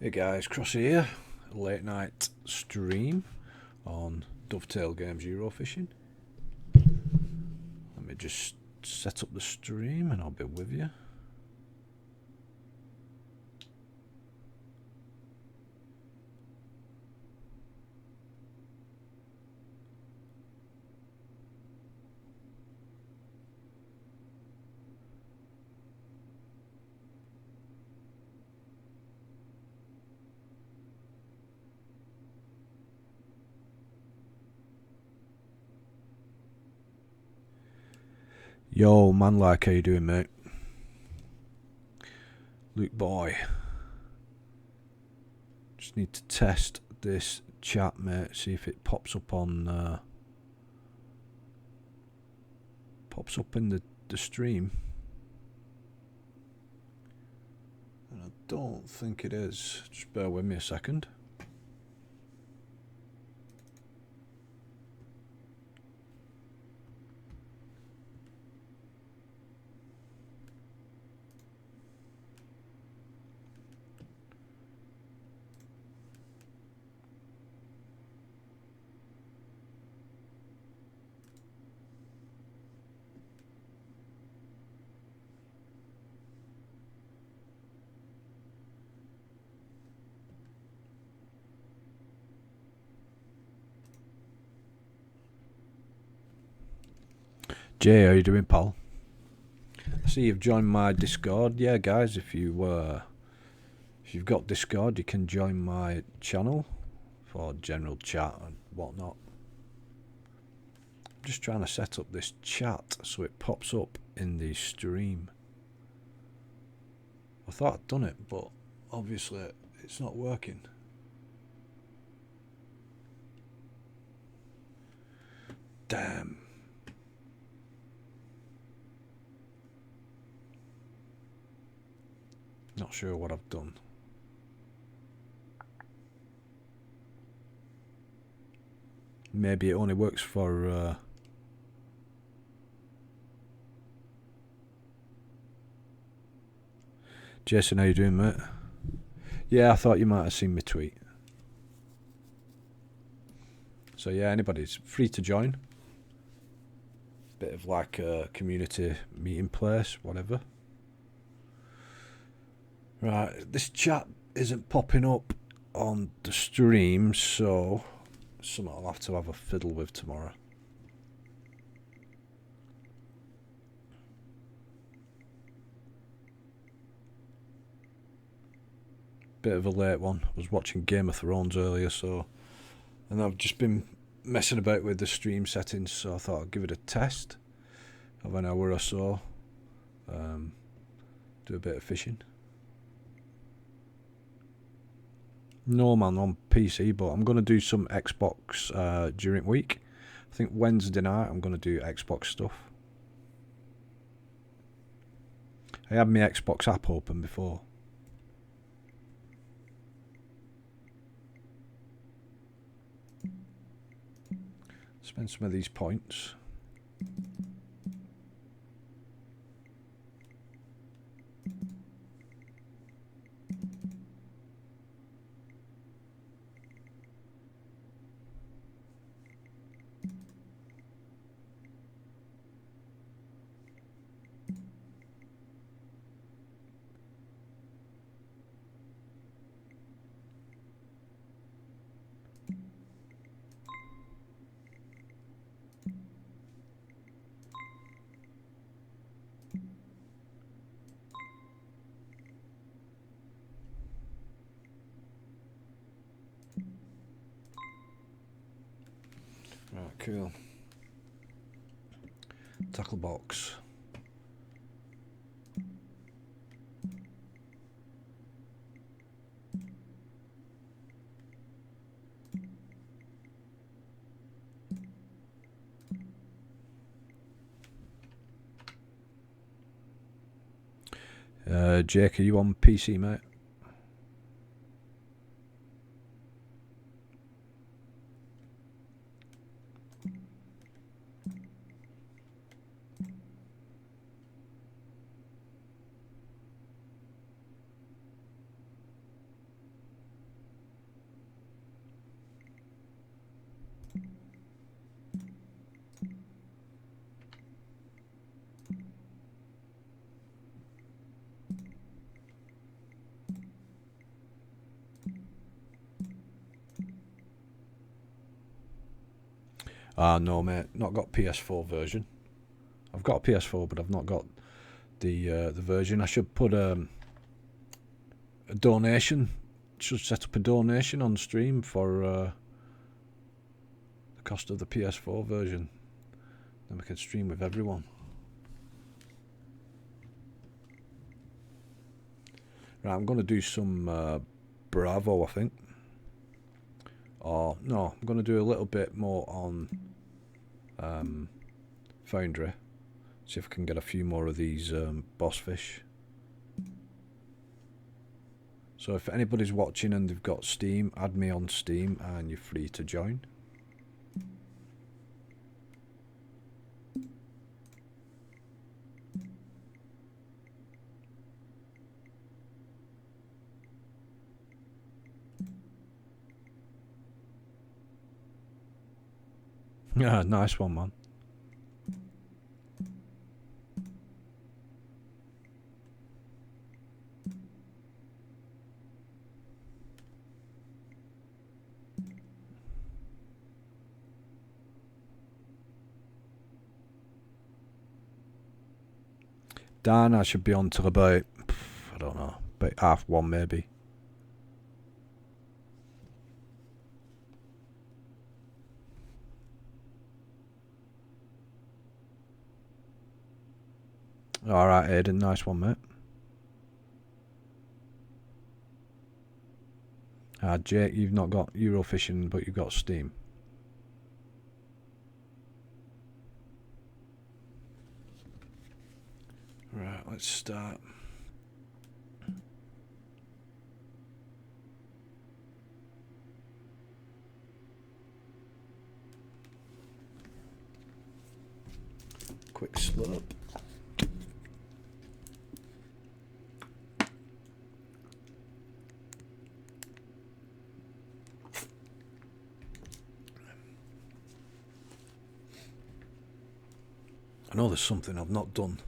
Hey guys, Crossy here. Late night stream on Dovetail Games Eurofishing. Let me just set up the stream and I'll be with you. Yo, man, like, how you doing, mate? Luke boy. Just need to test this chat, mate. See if it pops up on pops up in the stream. And I don't think it is. Just bear with me a second. Jay, how you doing, pal? I see you've joined my Discord. Yeah, guys, if you've got Discord, you can join my channel for general chat and whatnot. I'm just trying to set up this chat so it pops up in the stream. I thought I'd done it, but obviously it's not working. Damn. Not sure what I've done. Maybe it only works for Jason, how you doing, mate? Yeah, I thought you might have seen my tweet. So yeah, anybody's free to join. Bit of like a community meeting place, whatever. Right, this chat isn't popping up on the stream, so something I'll have to have a fiddle with tomorrow. Bit of a late one. I was watching Game of Thrones earlier, and I've just been messing about with the stream settings, so I thought I'd give it a test of an hour or so. Do a bit of fishing. No, man, on PC, but I'm going to do some Xbox during the week. I think Wednesday night I'm going to do Xbox stuff. I had my Xbox app open before. Spend some of these points. Right, cool. Tackle box. Jake, are you on PC, mate? No, mate, not got PS4 version. I've got a PS4, but I've not got the version. I should put a donation. Should set up a donation on stream for the cost of the PS4 version. Then we can stream with everyone. Right, I'm going to do some Bravo, I think. Or no, I'm going to do a little bit more on Foundry. See if I can get a few more of these boss fish. So if anybody's watching and they've got Steam, add me on Steam and you're free to join. Yeah, nice one, man. Dan, I should be on till about, I don't know, about 1:30 maybe. Alright, Aiden, nice one, mate. Jake, you've not got Eurofishing, but you've got Steam. Right, let's start. Quick slurp. I know there's something I've not done,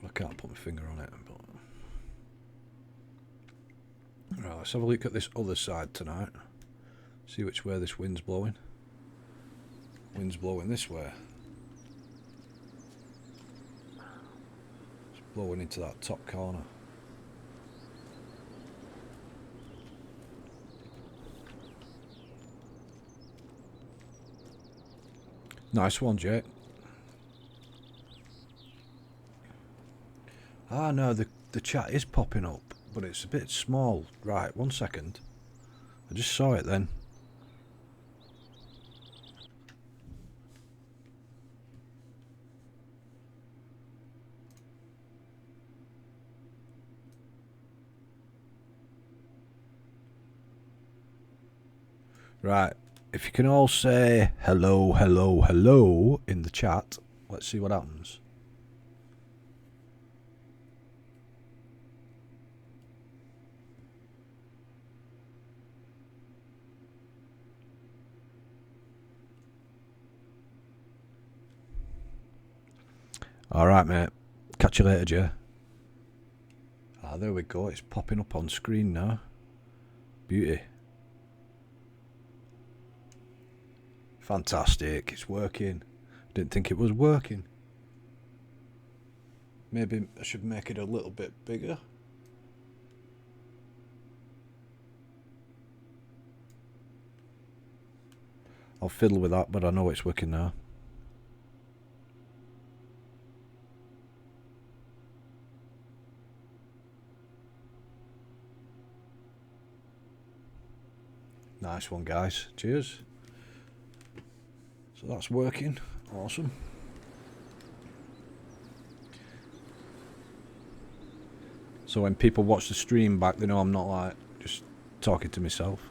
but I can't put my finger on it. But right, let's have a look at this other side tonight. See which way this wind's blowing. Wind's blowing this way. It's blowing into that top corner. Nice one, Jake. Ah, no, the chat is popping up, but it's a bit small. Right, 1 second. I just saw it then. Right, if you can all say hello, hello, hello in the chat, let's see what happens. Alright, mate. Catch you later, Jay. Ah, there we go. It's popping up on screen now. Beauty. Fantastic. It's working. Didn't think it was working. Maybe I should make it a little bit bigger. I'll fiddle with that, but I know it's working now. Nice one, guys. Cheers. So that's working. Awesome. So when people watch the stream back, they know I'm not like just talking to myself.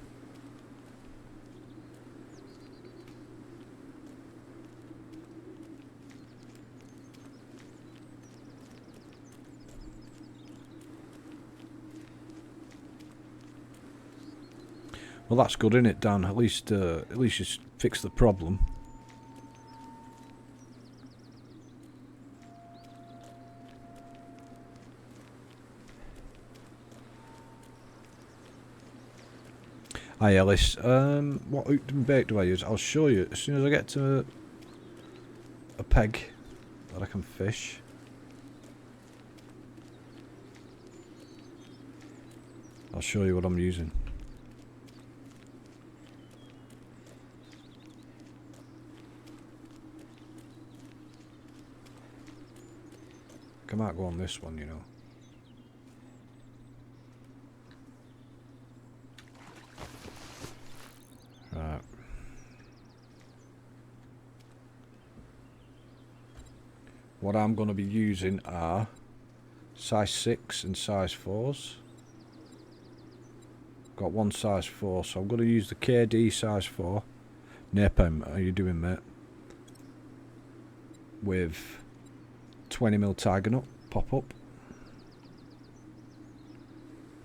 Well, that's good, isn't it, Dan? At least you fixed the problem. Hi Ellis, what hooked and bait do I use? I'll show you as soon as I get to a peg that I can fish. I'll show you what I'm using. I might go on this one, you know. Right. What I'm going to be using are size 6 and size 4s. Got one size 4, so I'm going to use the KD size 4. Napalm, how you doing, mate? With 20mm tiger nut, pop up.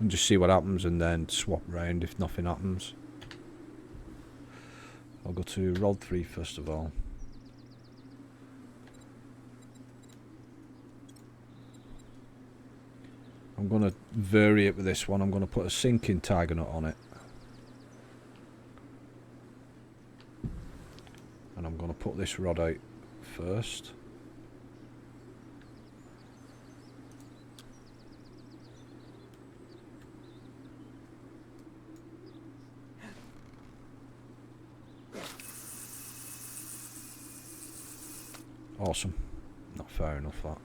And just see what happens and then swap round if nothing happens. I'll go to rod 3 first of all. I'm going to vary it with this one. I'm going to put a sinking tiger nut on it. And I'm going to put this rod out first. Awesome. Not fair enough, that.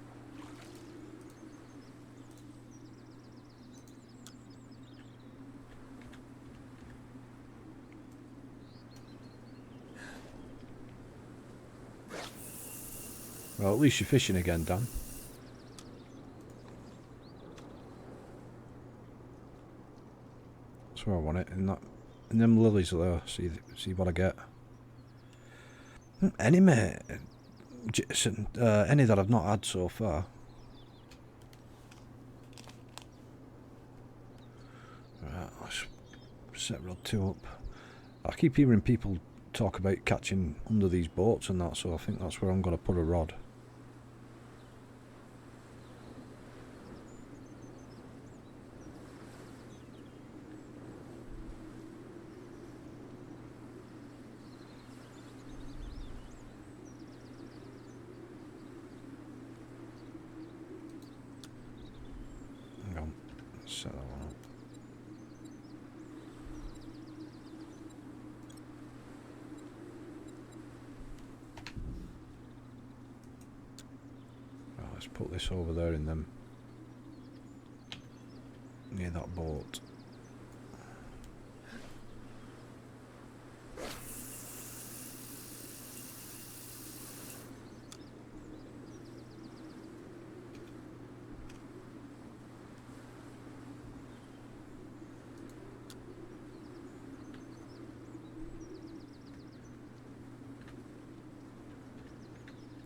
Well, at least you're fishing again, Dan. That's where I want it. In them lilies there. See what I get. Any, mate. Any that I've not had so far. Right, let's set rod 2 up. I keep hearing people talk about catching under these boats and that, so I think that's where I'm going to put a rod. Set that one up. Right, let's put this over there in them near that boat.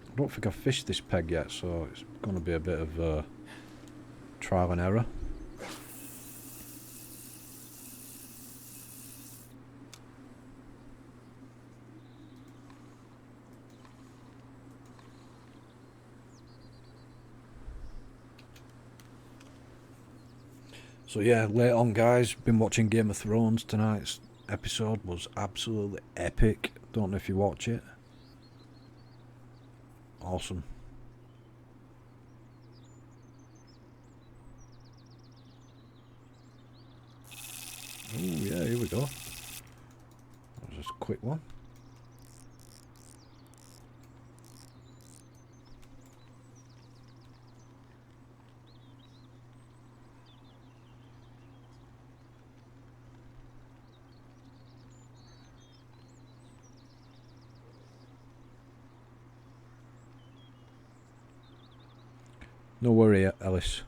I don't think I've fished this peg yet, so it's going to be a bit of trial and error. So yeah, late on guys, been watching Game of Thrones. Tonight's episode was absolutely epic. Don't know if you watch it. Awesome. Oh yeah, here we go. That was just a quick one. No worry, Ellis.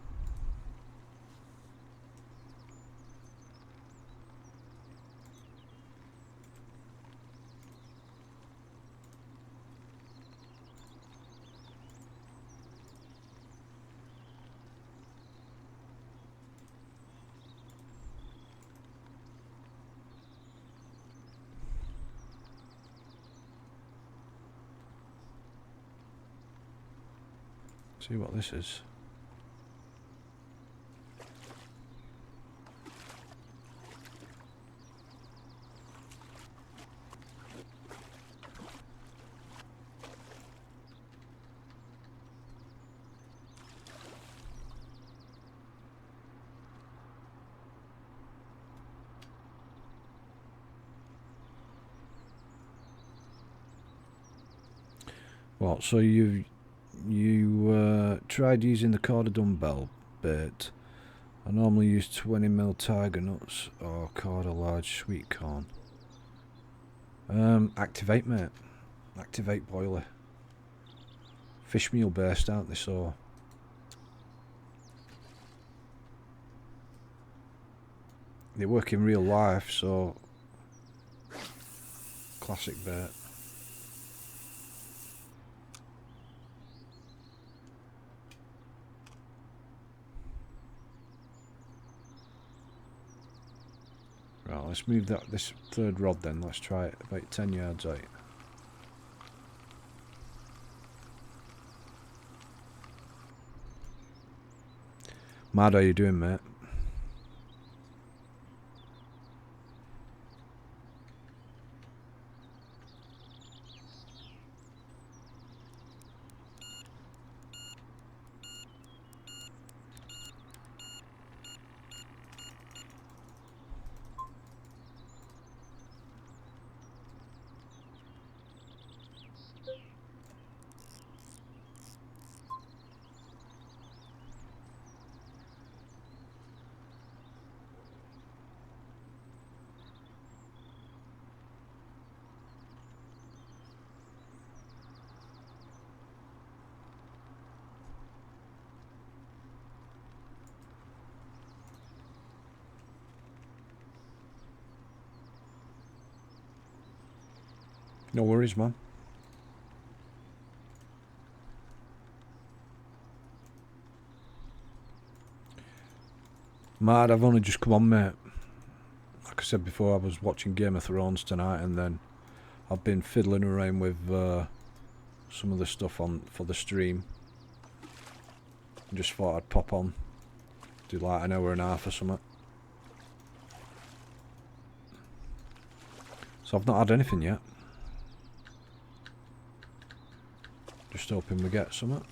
See what this is. What? So you tried using the corded dumbbell bait. I normally use 20mm tiger nuts or cord a large sweet corn. Activate, mate. Activate boiler. Fish meal based, aren't they? So they work in real life, so classic bait. Right, let's move this third rod then. Let's try it about 10 yards out. Mad, how you doing, mate? No worries, man. Mad, I've only just come on, mate. Like I said before, I was watching Game of Thrones tonight, and then I've been fiddling around with some of the stuff on for the stream. Just thought I'd pop on, do like an hour and a half or something. So I've not had anything yet. Just hoping we get something.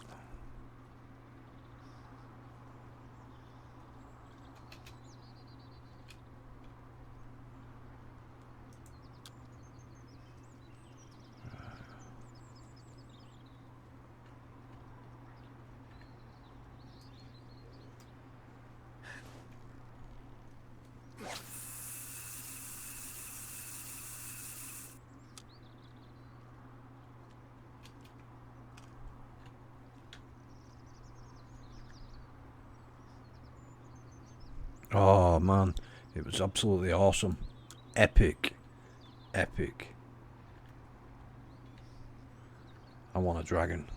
Oh man, it was absolutely awesome. Epic. Epic. I want a dragon.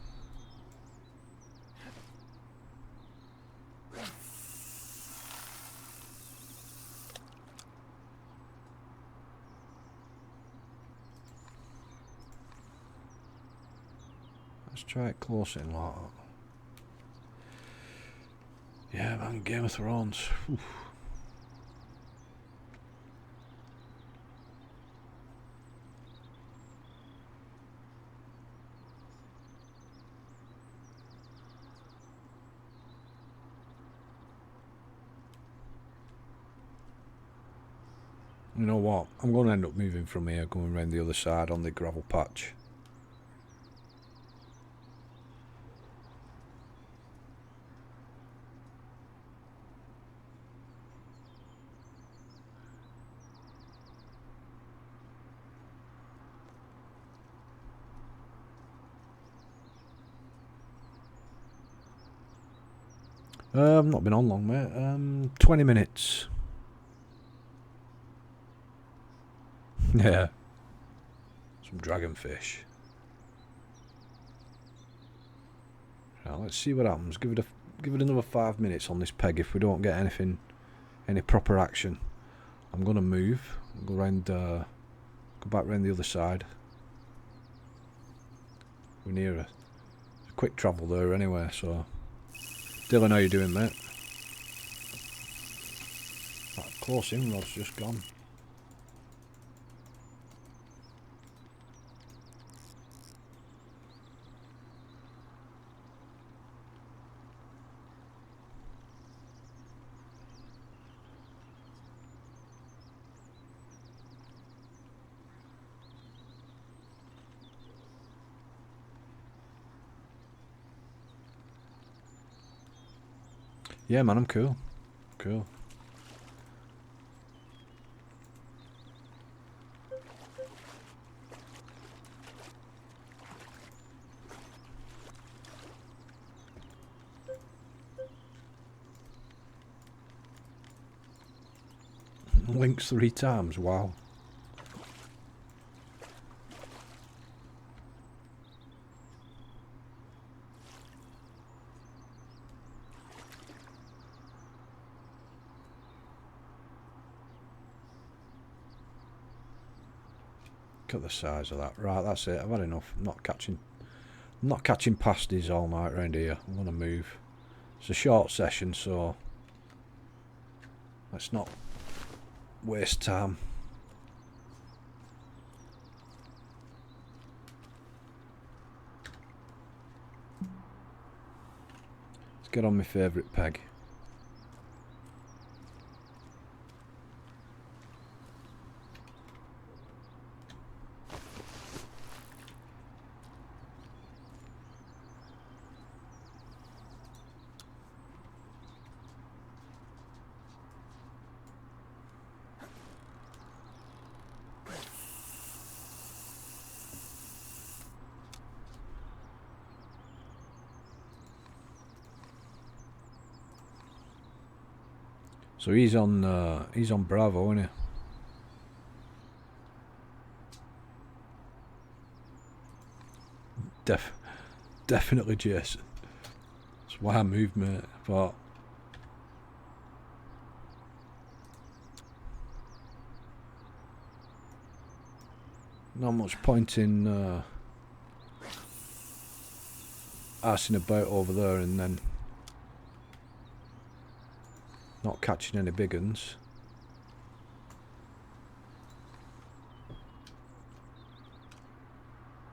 Let's try it close in like that. Yeah man, Game of Thrones. Oof. You know what? I'm going to end up moving from here, going around the other side on the gravel patch. Not been on long, mate. 20 minutes. Yeah. Some dragonfish. Right, let's see what happens. Give it another 5 minutes on this peg. If we don't get any proper action, I'm gonna move. Go round. Go back round the other side. We're near a quick travel there anyway. So, Dylan, how you doing, mate? That close in rod's just gone. Yeah, man, I'm cool. Cool. Links 3 times, wow. Look at the size of that. Right, that's it. I've had enough. I'm not catching pasties all night around here. I'm gonna move. It's a short session, so let's not waste time. Let's get on my favourite peg. So he's on Bravo, isn't he? Definitely Jason. That's why I moved, mate. But not much point in arsing about over there and then not catching any big uns.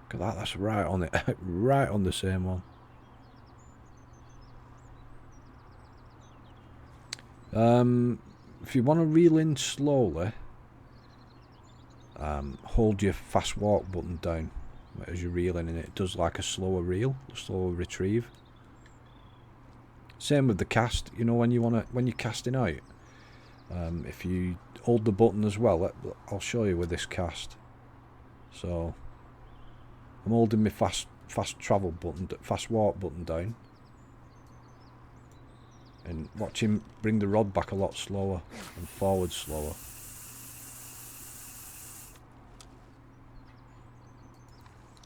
Look at that, that's right on it. Right on the same one. If you want to reel in slowly, hold your fast walk button down as you're reeling, and it does like a slower reel, a slower retrieve. Same with the cast. You know, when you're casting out, if you hold the button as well, I'll show you with this cast. So I'm holding my fast walk button down, and watch him bring the rod back a lot slower and forward slower.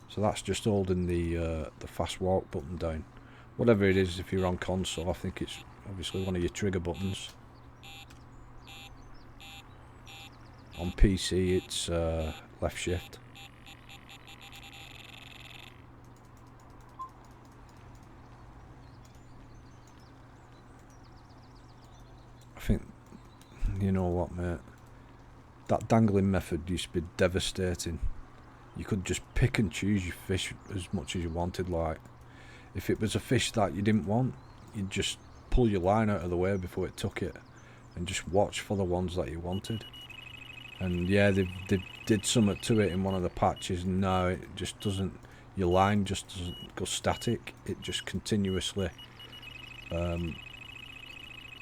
So that's just holding the fast walk button down. Whatever it is, if you're on console, I think it's obviously one of your trigger buttons. On PC, it's left shift. I think, you know what, mate? That dangling method used to be devastating. You could just pick and choose your fish as much as you wanted, like. If it was a fish that you didn't want, you'd just pull your line out of the way before it took it and just watch for the ones that you wanted. And yeah, they did something to it in one of the patches. No, it just doesn't, your line just doesn't go static. It just continuously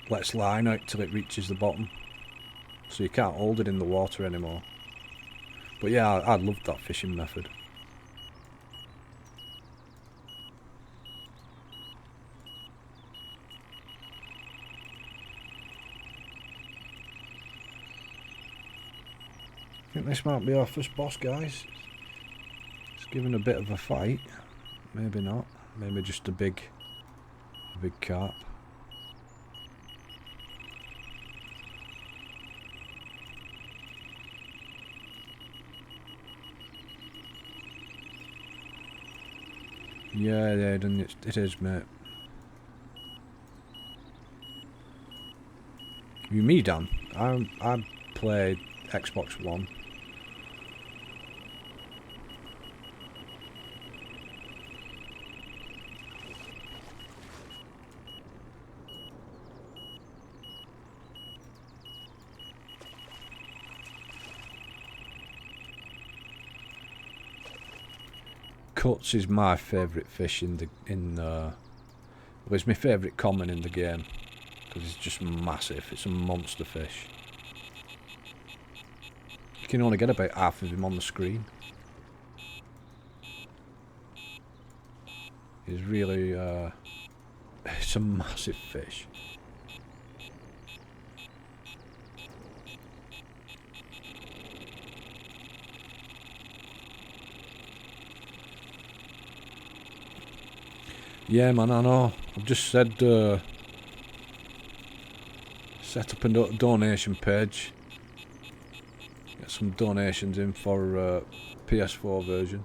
lets line out till it reaches the bottom. So you can't hold it in the water anymore. But yeah, I loved that fishing method. I think this might be our first boss, guys. It's giving a bit of a fight. Maybe not. Maybe just a big carp. Yeah, it is, mate. You me, Dan? I played Xbox One. Cuts is my favourite fish well, it's my favourite common in the game. because it's just massive. It's a monster fish. You can only get about half of him on the screen. He's really, it's a massive fish. Yeah, man, I know. I've just said, set up a donation page. Get some donations in for PS4 version.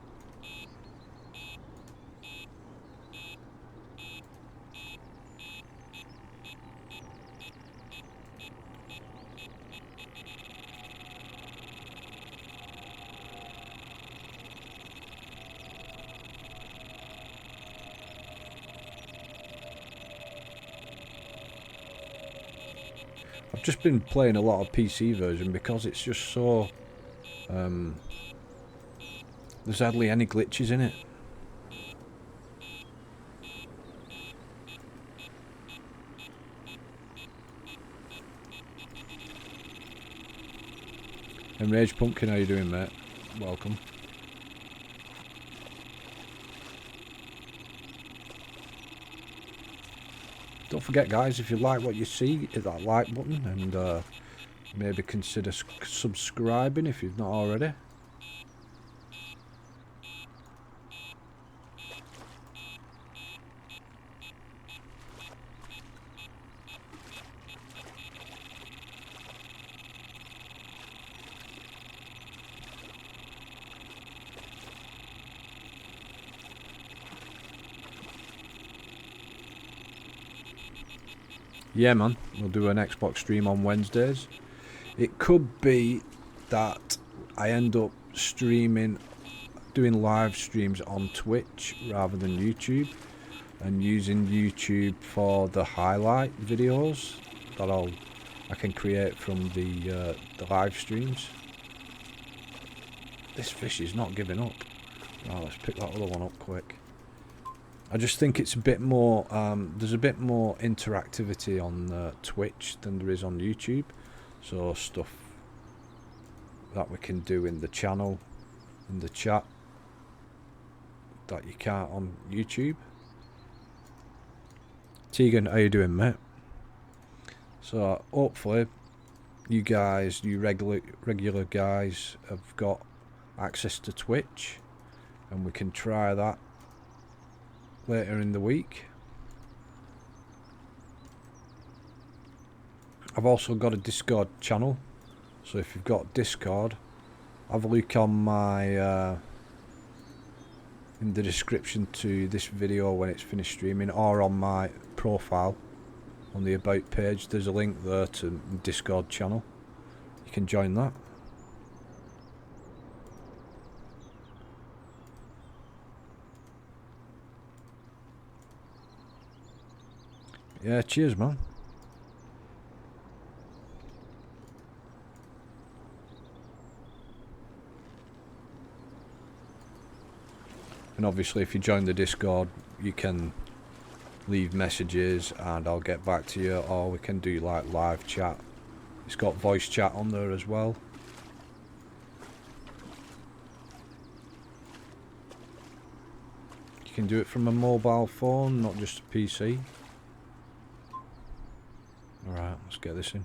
I've just been playing a lot of PC version because it's just so... there's hardly any glitches in it. Enraged Pumpkin, how you doing, mate? Welcome. Don't forget, guys, if you like what you see, hit that like button and maybe consider subscribing if you've not already. Yeah, man, we'll do an Xbox stream on Wednesdays. It could be that I end up doing live streams on Twitch rather than YouTube, and using YouTube for the highlight videos that I can create from the live streams. This fish is not giving up. Right, let's pick that other one up quick. I just think it's a bit more, there's a bit more interactivity on Twitch than there is on YouTube. So stuff that we can do in the channel, in the chat, that you can't on YouTube. Tegan, how you doing, mate? So hopefully you guys, you regular guys, have got access to Twitch, and we can try that later in the week. I've also got a Discord channel, so if you've got Discord, have a look on my in the description to this video when it's finished streaming, or on my profile on the about page. There's a link there to the Discord channel. You can join that. Yeah, cheers, man. And obviously if you join the Discord, you can leave messages and I'll get back to you, or we can do like live chat. It's got voice chat on there as well. You can do it from a mobile phone, not just a PC. Alright, let's get this in.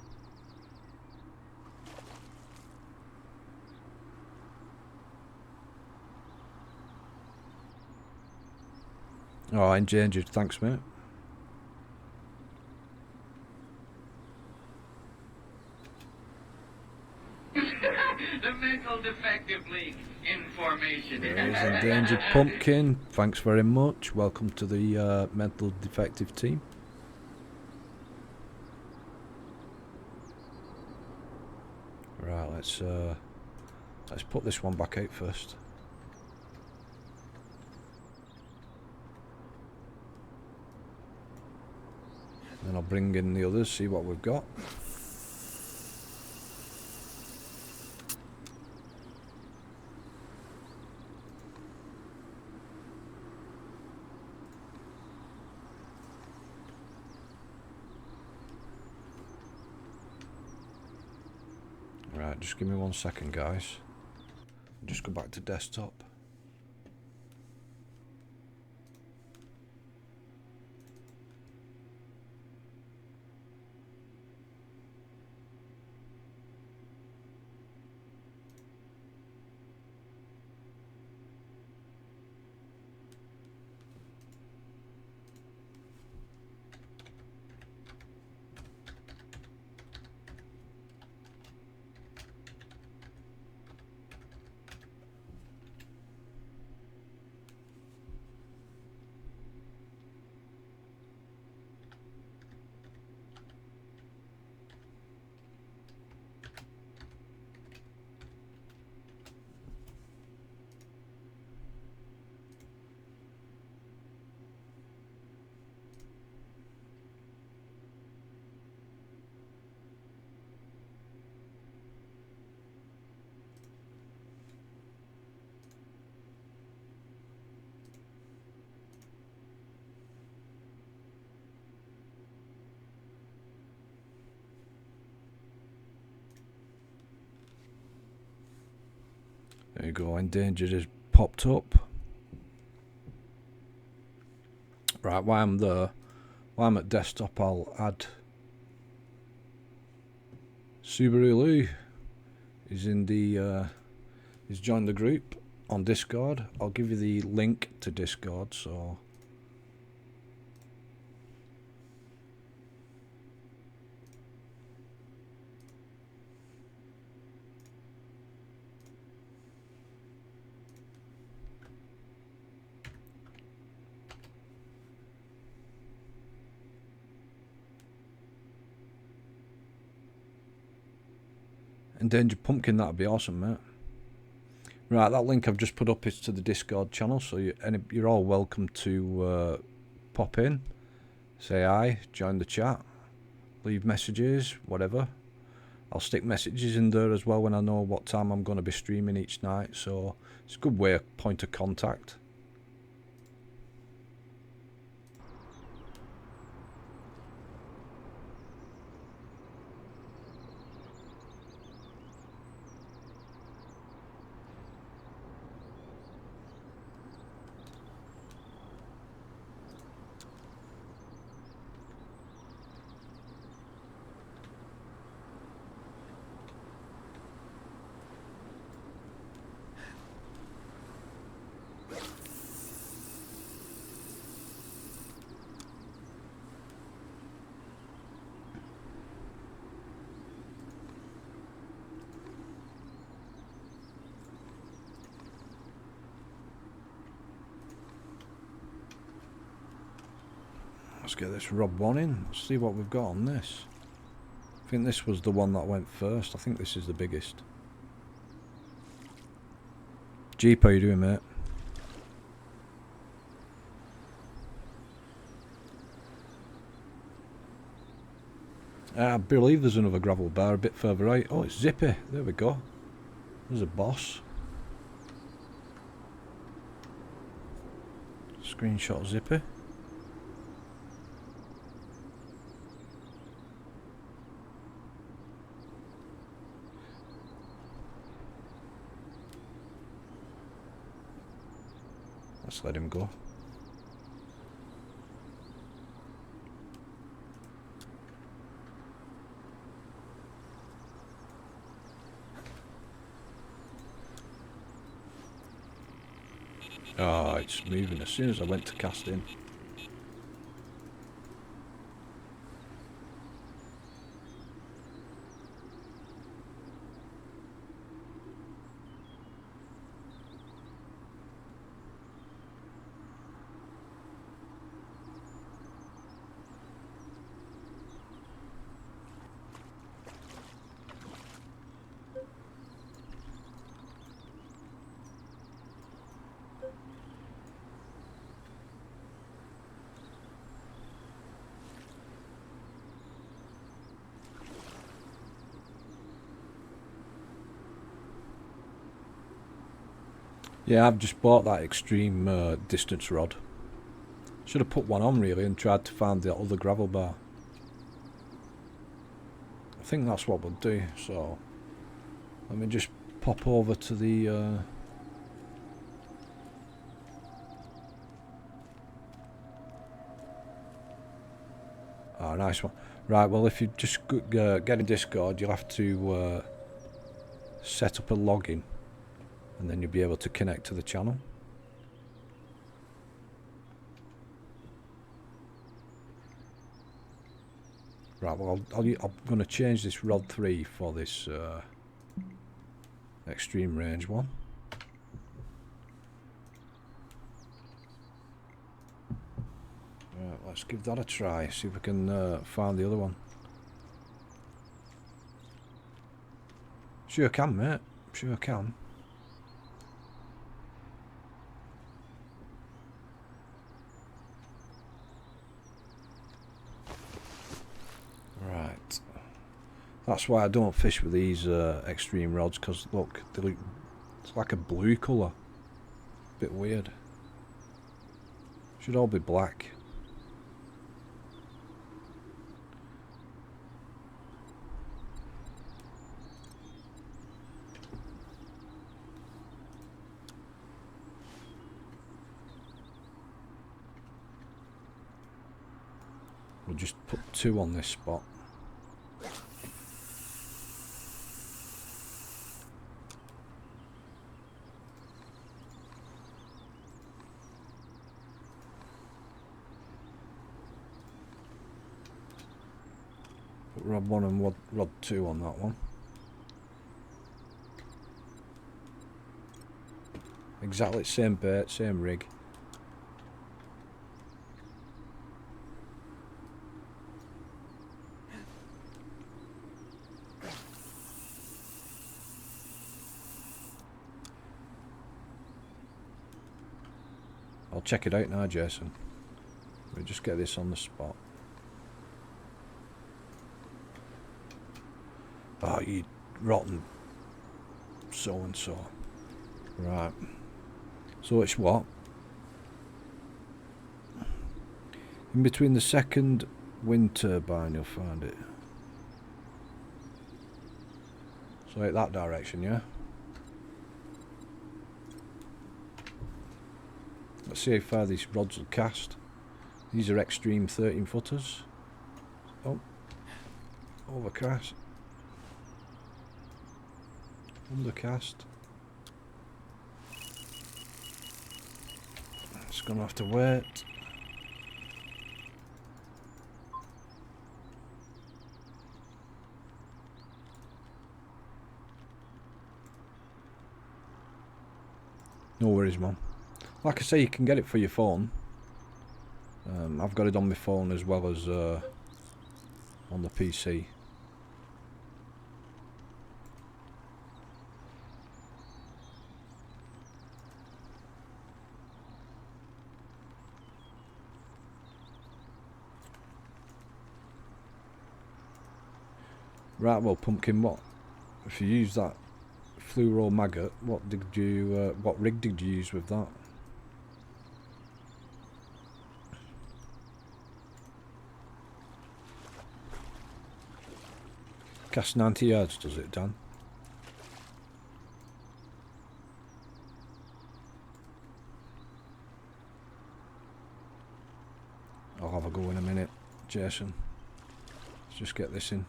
Oh, endangered, thanks, mate. The mental defective league information. There is endangered pumpkin. Thanks very much. Welcome to the mental defective team. Right, let's put this one back out first. Then I'll bring in the others, see what we've got. Right, just give me 1 second, guys. Just go back to desktop. There you go, endangered has popped up. Right, while I'm there, while I'm at desktop, I'll add Subaru Lee. He's in the he's joined the group on Discord. I'll give you the link to Discord, so endangered pumpkin, that'd be awesome, mate. Right, that link I've just put up is to the Discord channel, so you're all welcome to pop in, say hi, join the chat, leave messages, whatever. I'll stick messages in there as well when I know what time I'm going to be streaming each night, so it's a good way of point of contact. Let's get this Rob 1 in. Let's see what we've got on this. I think this was the one that went first. I think this is the biggest. Jeep, how you doing, mate? I believe there's another gravel bar a bit further right. Oh, it's Zippy. There we go. There's a boss. Screenshot Zippy. Let's let him go. Oh, it's moving as soon as I went to cast in. Yeah, I've just bought that extreme distance rod. Should have put one on really and tried to find the other gravel bar. I think that's what we'll do, so Let me just pop over to the oh, nice one. Right, well, if you just get in Discord, you'll have to set up a login, and then you'll be able to connect to the channel. Right, well, I'm going to change this rod 3 for this extreme range one. Right, let's give that a try, see if we can find the other one. Sure can, mate. Sure can. Right. That's why I don't fish with these extreme rods, because look, they look, it's like a blue colour. Bit weird. Should all be black. We'll just put 2 on this spot. Put rod 1 and rod 2 on that one. Exactly same bait, same rig. I'll check it out now, Jason. We'll just get this on the spot. Oh, you rotten so-and-so. Right. So it's what? In between the second wind turbine, you'll find it. So out that direction, yeah? Let's see how far these rods will cast. These are extreme 13 footers. Oh, overcast. Undercast. It's gonna have to wait. No worries, man. Like I say, you can get it for your phone. I've got it on my phone as well as on the PC. Right, well, Pumpkin, what if you use that fluoro maggot? What rig did you use with that? Cast 90 yards, does it, Dan? I'll have a go in a minute, Jason. Let's just get this in.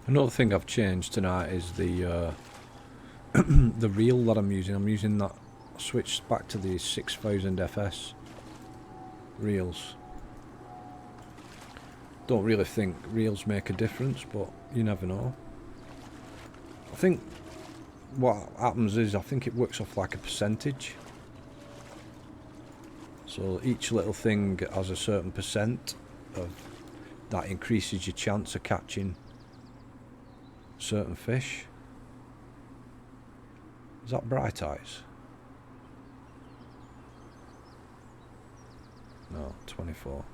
Another thing I've changed tonight is the the reel that I'm using. I'm using that, switched back to the 6000 FS reels. Don't really think reels make a difference, but you never know. I think what happens is, I think it works off like a percentage. So each little thing has a certain percent of that, increases your chance of catching certain fish. Is that bright eyes? No, 24.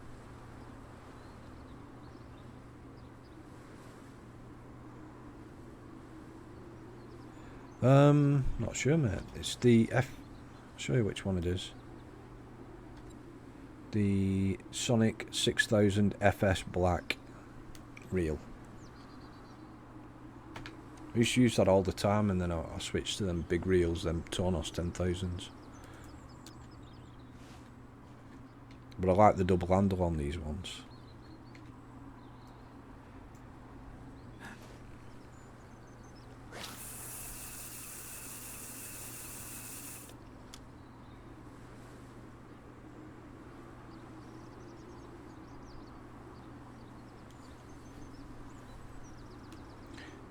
Not sure, mate. It's the I'll show you which one it is. The Sonic 6000 FS Black reel. I used to use that all the time, and then I switched to them big reels, them Tornos 10,000s. But I like the double handle on these ones.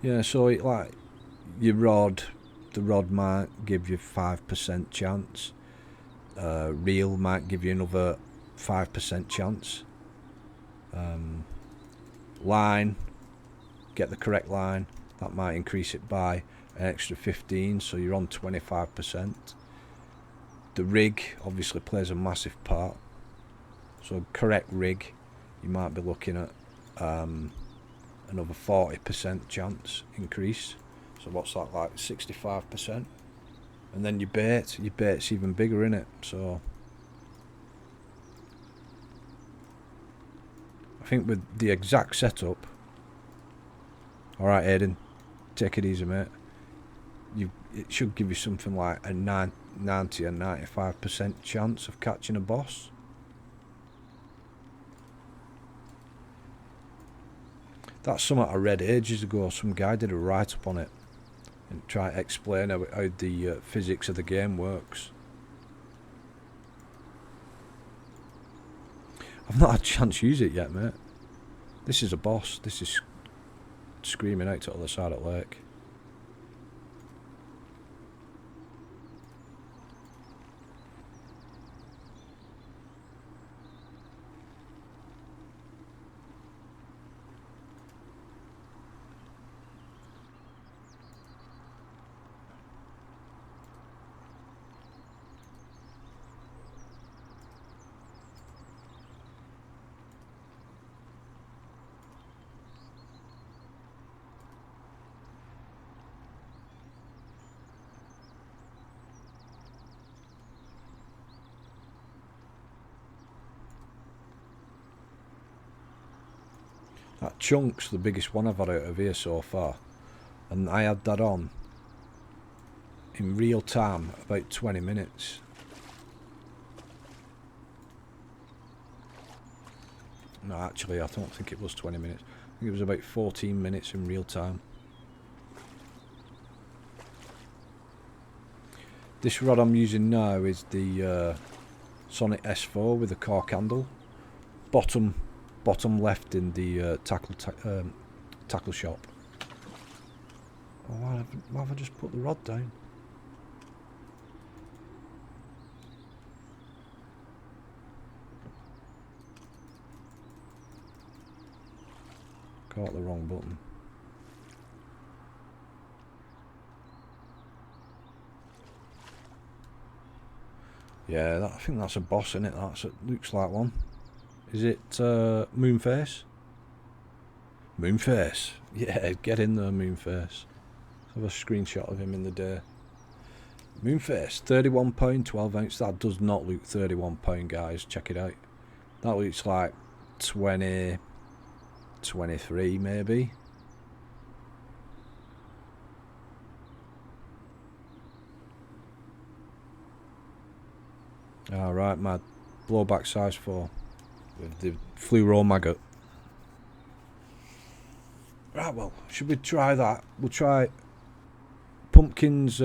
Yeah, so it, like your rod, the rod might give you 5% chance. Reel might give you another 5% chance. Line, get the correct line, that might increase it by an extra 15, so you're on 25%. The rig obviously plays a massive part. So correct rig, you might be looking at another 40% chance increase. So what's that, like 65%? And then your bait's even bigger, innit? So I think with the exact setup, alright Aiden, take it easy mate, it should give you something like a 90 or 95% chance of catching a boss. That's something I read ages ago. Some guy did a write-up on it and try to explain how the physics of the game works. I've not had a chance to use it yet, mate. This is a boss. This is screaming out to the other side of the lake. That chunk's the biggest one I've had out of here so far, and I had that on in real time about 20 minutes. No, actually I don't think it was 20 minutes. I think it was about 14 minutes in real time. This rod I'm using now is the Sonic S4 with a cork handle. Bottom left in the tackle shop. Oh, why have I just put the rod down? Caught the wrong button. Yeah, I think that's a boss, isn't it? It looks like one. Is it Moonface? Moonface. Yeah, get in there, Moonface. Let's have a screenshot of him in the day. Moonface, £31, 12 ounce. That does not look £31, guys. Check it out. That looks like 20, 23 maybe. Alright, my blowback size 4 with the fluoro maggot. Right, well, should we try that? We'll try Pumpkin's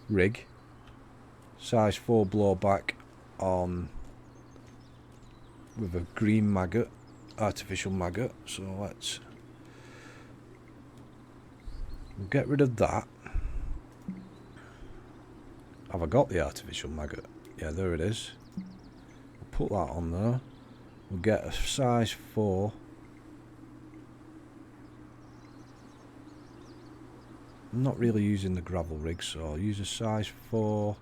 rig, size 4 blowback on with a green maggot, artificial maggot. So we'll get rid of that. Have I got the artificial maggot? Yeah, there it is. We'll put that on there. We'll get a size 4. I'm not really using the gravel rig, so I'll use a size 4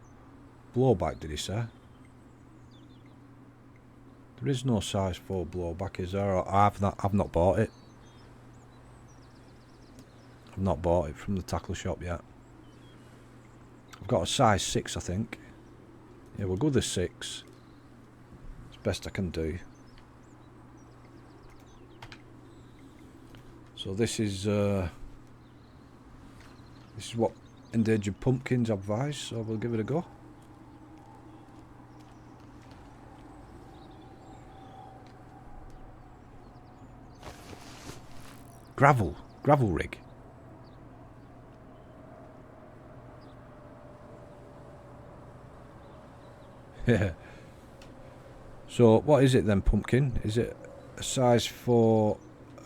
blowback, did he say? There is no size 4 blowback, is there? I've not bought it. I've not bought it from the tackle shop yet. I've got a size 6, I think. Yeah, we'll go the 6. It's best I can do. So this is what endangered pumpkins advise, so we'll give it a go. Gravel rig. Yeah. So what is it then, Pumpkin? Is it a size 4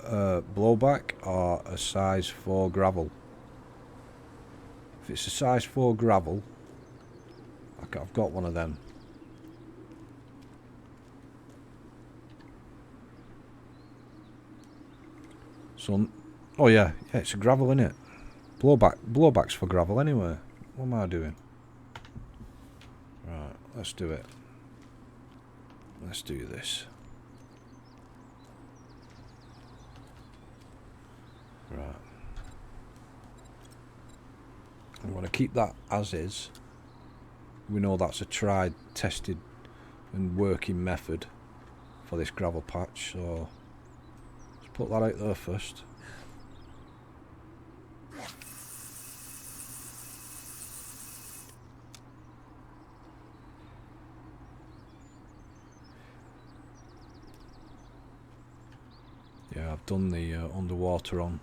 blowback or a size 4 gravel? If it's a size 4 gravel, I've got one of them. So, oh yeah, it's a gravel, innit? Blowback's for gravel anyway. What am I doing? Right, let's do it. Let's do this. Right. I'm going to keep that as is. We know that's a tried, tested and working method for this gravel patch, so let's put that out there first. Yeah, I've done the underwater on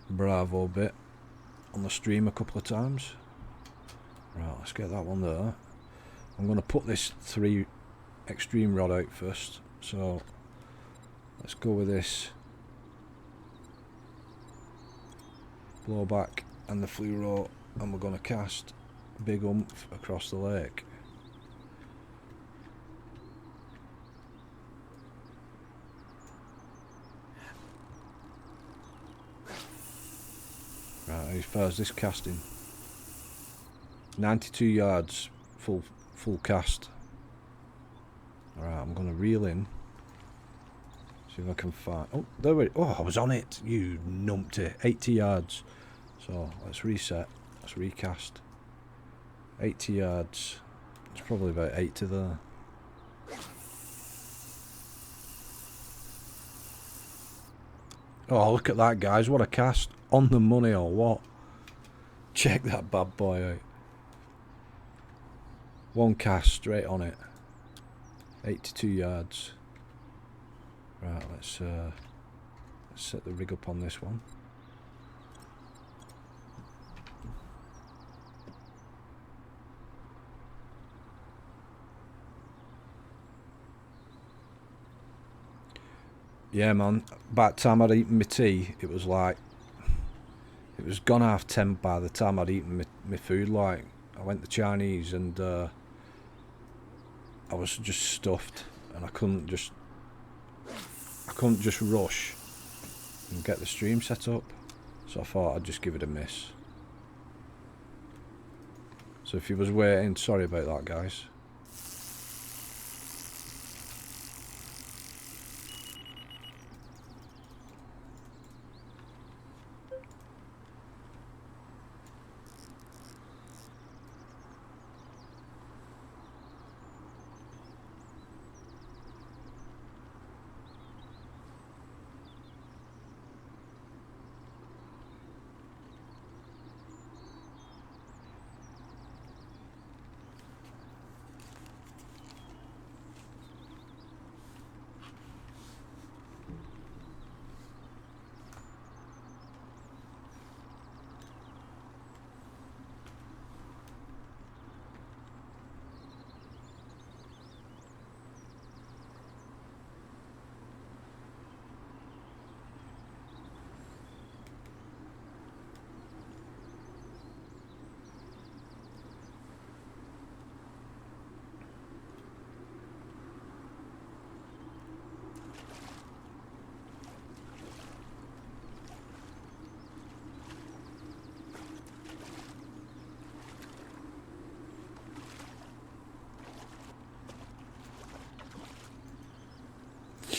Bravo bit on the stream a couple of times. Right, let's get that one there. I'm going to put this 3 extreme rod out first, so let's go with this blowback and the fluoro, and we're going to cast big oomph across the lake. Right, how far is this casting? 92 yards, full cast. Alright, I'm going to reel in. See if I can find... Oh, there we... Oh, I was on it, you numpty. 80 yards. So, let's reset. Let's recast. 80 yards. It's probably about 80 there. Oh, look at that, guys. What a cast. On the money or what? Check that bad boy out. One cast straight on it. 82 yards. Right, let's set the rig up on this one. Yeah, man. By the time I'd eaten my tea, it was like... It was gone 10:30 by the time I'd eaten my food. Like, I went to Chinese and I was just stuffed, and I couldn't just rush and get the stream set up. So I thought I'd just give it a miss. So if you was waiting, sorry about that, guys.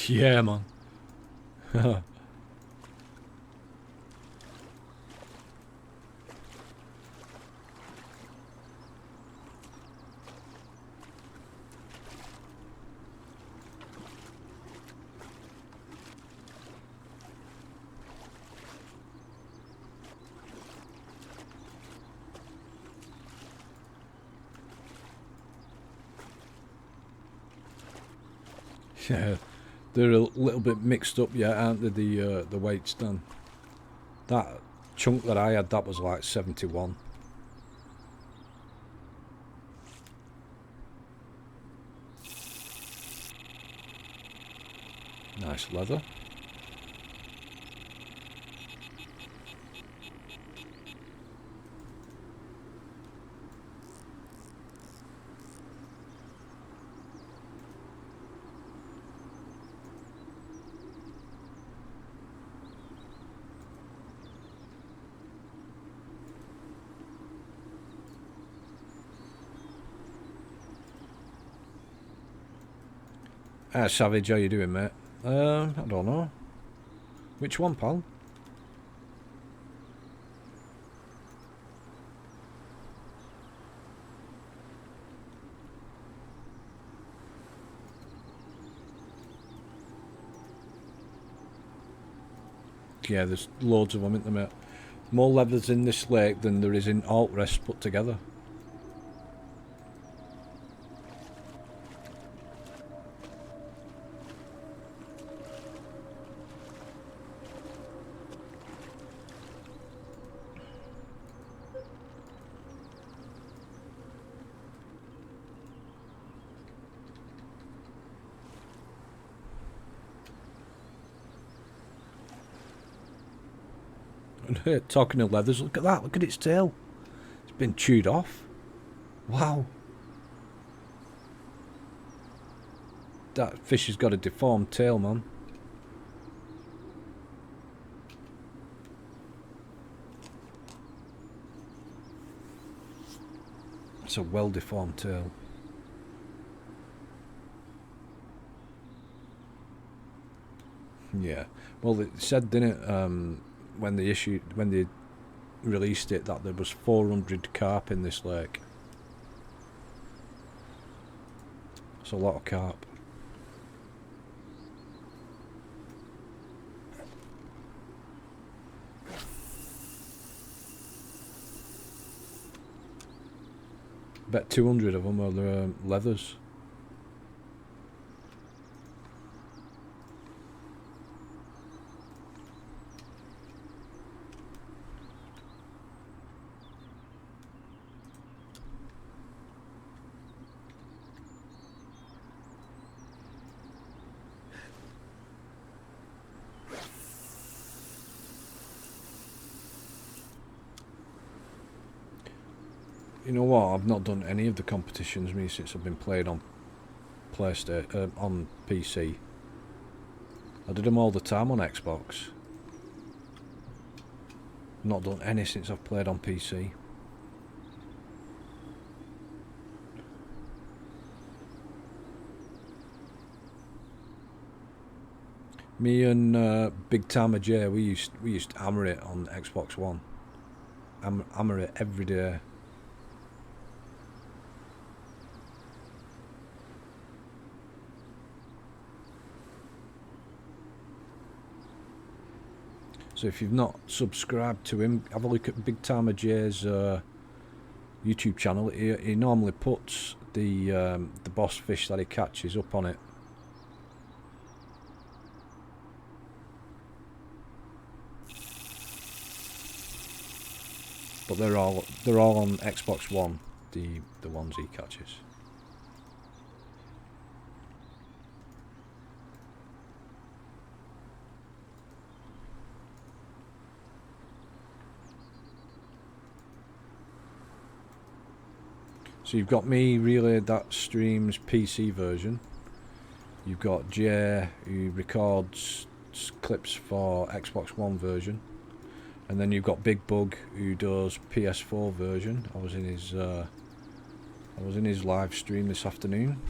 Yeah, man. Yeah, they're a little bit mixed up yet, aren't they, the weights done? That chunk that I had, that was like 71. Nice leather. Savage, how you doing, mate? I don't know. Which one, pal? Yeah, there's loads of them, isn't there, mate? More leathers in this lake than there is in all rest put together. Talking of leathers, look at that, look at its tail. It's been chewed off. Wow. That fish has got a deformed tail, man. It's a well deformed tail. Yeah. Well, it said, didn't it, when they released it, that there was 400 carp in this lake. It's a lot of carp. Bet 200 of them are leathers. You know what? I've not done any of the competitions since I've been playing on PlayStation, on PC. I did them all the time on Xbox. Not done any since I've played on PC. Me and Big Timer J, we used to hammer it on Xbox One. Hammer it every day. So if you've not subscribed to him, have a look at Big Timer J's YouTube channel. He normally puts the boss fish that he catches up on it. But they're all on Xbox One, the ones he catches. So you've got me really that streams PC version. You've got Jay who records clips for Xbox One version, and then you've got Big Bug who does PS4 version. I was in his live stream this afternoon.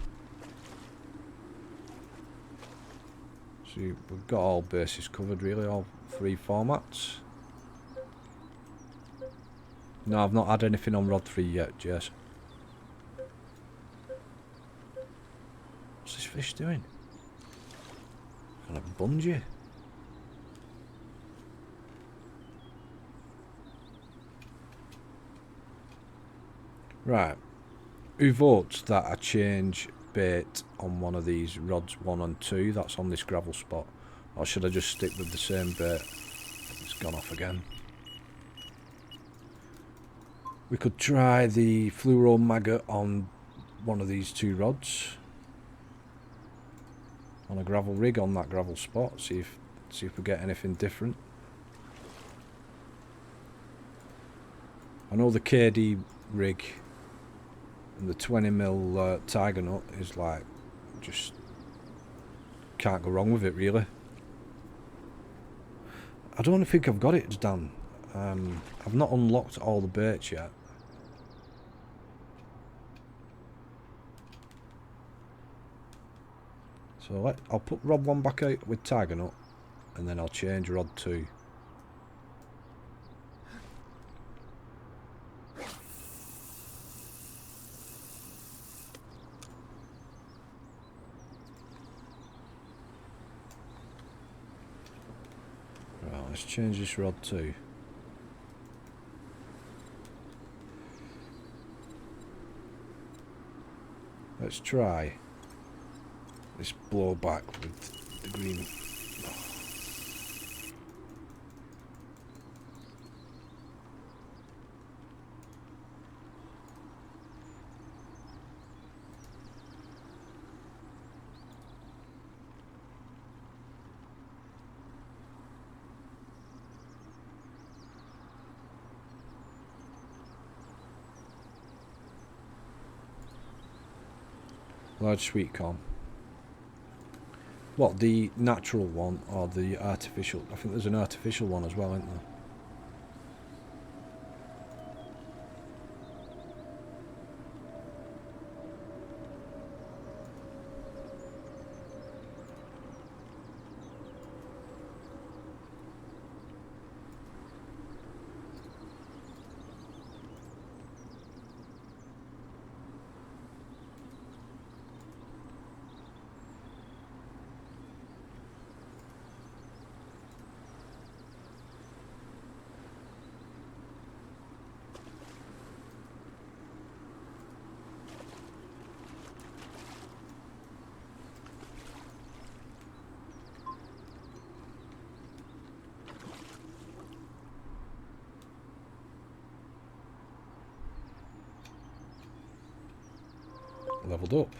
So we've got all bases covered really, all three formats. No, I've not had anything on rod 3 yet, Jess. What's this fish doing? Kind of bungee. Right. Who votes that I change bait on one of these rods 1 and 2 that's on this gravel spot? Or should I just stick with the same bait? It's gone off again. We could try the fluoro maggot on one of these 2 rods. On a gravel rig on that gravel spot. See if we get anything different. I know the KD rig and the 20mm tiger nut is like, just can't go wrong with it really. I don't think I've got it, Dan. I've not unlocked all the baits yet. So I'll put rod 1 back out with tiger nut, and then I'll change rod 2. Right, let's change this rod 2. Let's try this blowback with the green. Large sweet corn. What, the natural one or the artificial? I think there's an artificial one as well, isn't there? Leveled up.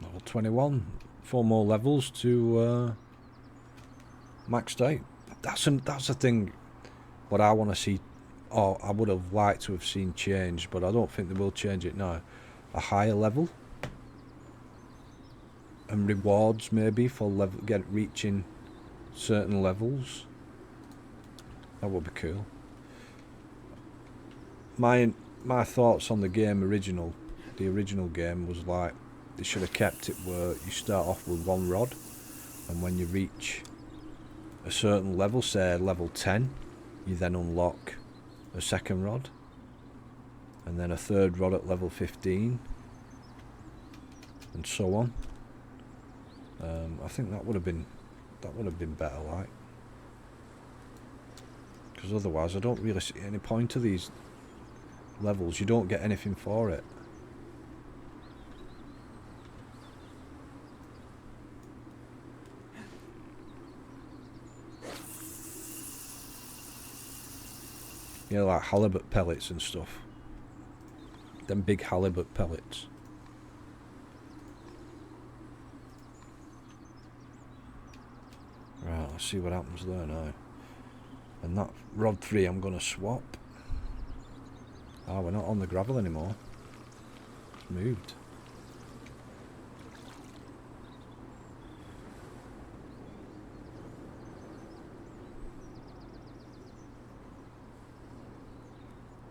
Level 21. 4 more levels to maxed out. That's the thing. What I want to see, or I would have liked to have seen changed, but I don't think they will change it now. A higher level and rewards maybe for reaching certain levels. That would be cool. My thoughts on the game the original game was like they should have kept it where you start off with 1 rod, and when you reach a certain level, say level 10, you then unlock a 2nd rod, and then a 3rd rod at level 15, and so on. I think that would have been better, like, because otherwise I don't really see any point to these levels. You don't get anything for it. You know, like halibut pellets and stuff. Them big halibut pellets. Right, let's see what happens there now. And that rod 3 I'm going to swap. Oh, we're not on the gravel anymore. It's moved.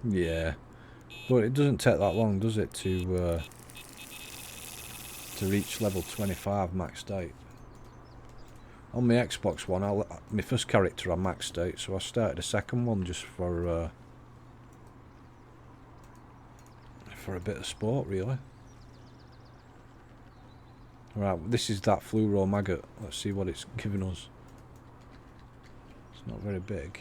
Yeah. But it doesn't take that long, does it, to to reach level 25 maxed out. On my Xbox One, my first character I maxed out, so I started a second one just for a bit of sport, really. Right, this is that fluoro maggot. Let's see what it's giving us. It's not very big.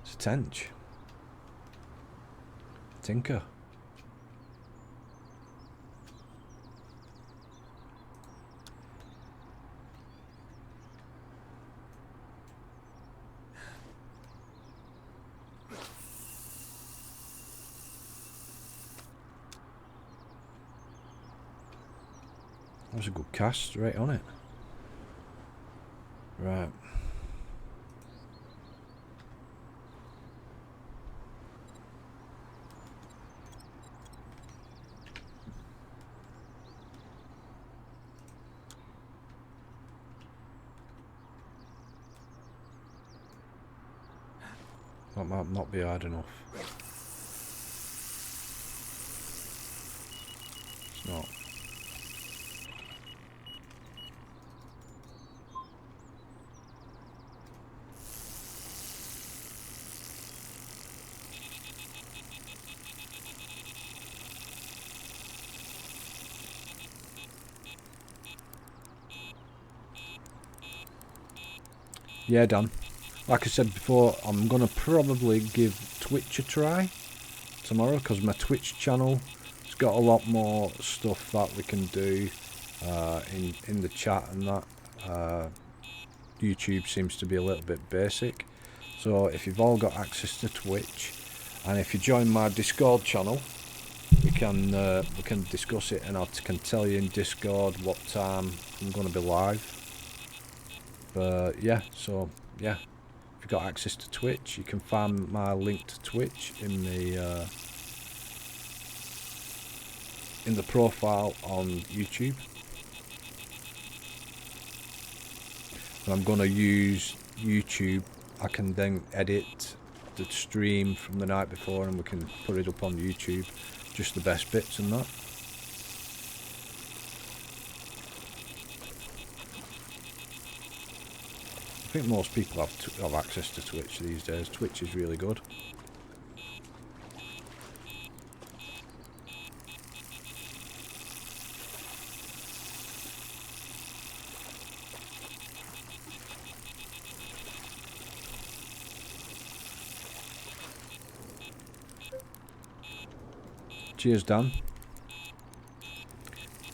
It's a tench. Tinker. That was a good cast, right on it. Right. That might not be hard enough. It's not. Yeah, Dan. Like I said before, I'm going to probably give Twitch a try tomorrow, because my Twitch channel has got a lot more stuff that we can do in the chat and that. YouTube seems to be a little bit basic. So if you've all got access to Twitch, and if you join my Discord channel, we can discuss it, and I can tell you in Discord what time I'm going to be live. But yeah, so yeah, if you've got access to Twitch, you can find my link to Twitch in the profile on YouTube. And I'm going to use YouTube. I can then edit the stream from the night before, and we can put it up on YouTube, just the best bits and that. I think most people have access to Twitch these days. Twitch is really good. Cheers, Dan.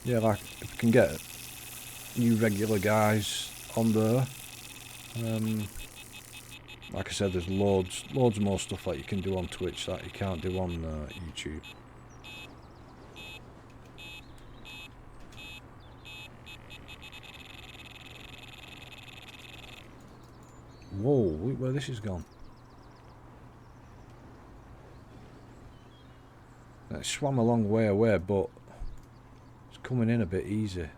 Yeah, like if we can get new regular guys on there. Like I said, there's loads more stuff that you can do on Twitch that you can't do on YouTube. Whoa, look where this has gone. It swam a long way away, but it's coming in a bit easy.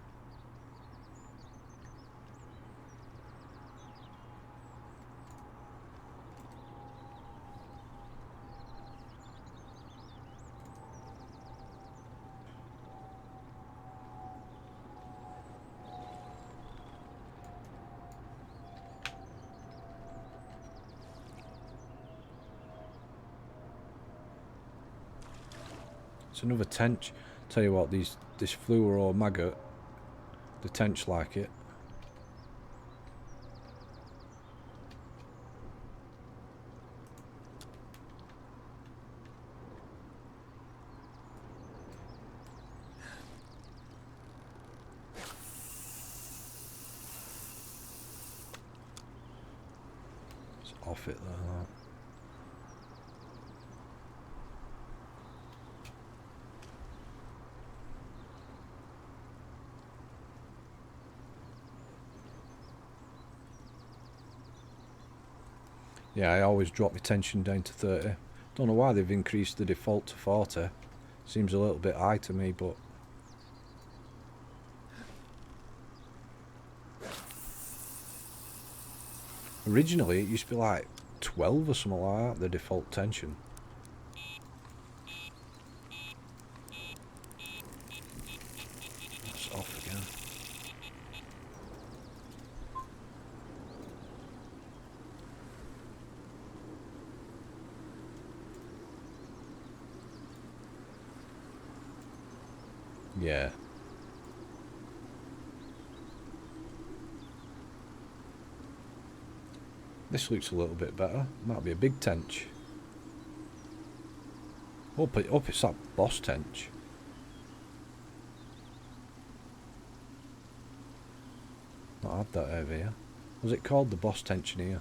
It's another tench. Tell you what, this fluoro maggot, the tench like it. It's off it there. Yeah, I always drop my tension down to 30. Don't know why they've increased the default to 40. Seems a little bit high to me, but... Originally, it used to be like 12 or something like that, the default tension. Yeah. This looks a little bit better. Might be a big tench. Hope it's that boss tench. Not had that over here. Was it called the boss tension here?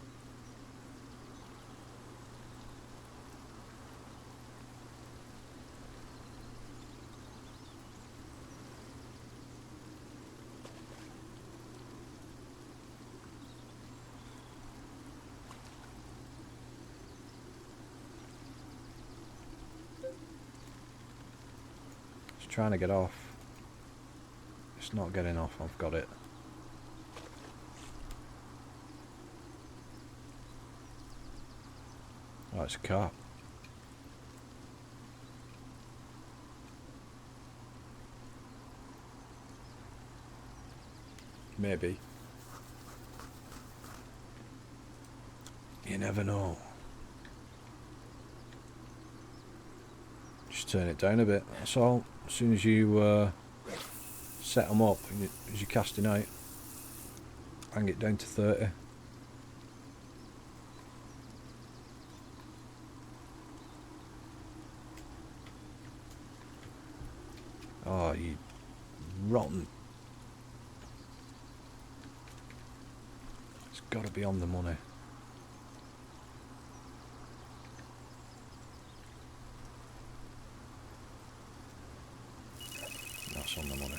It's trying to get off. It's not getting off. I've got it. Oh, it's a carp. Maybe. You never know. Just turn it down a bit. That's all. As soon as you set them up, as you're casting out, hang it down to 30. Oh, you rotten. It's got to be on the money. That's on the money.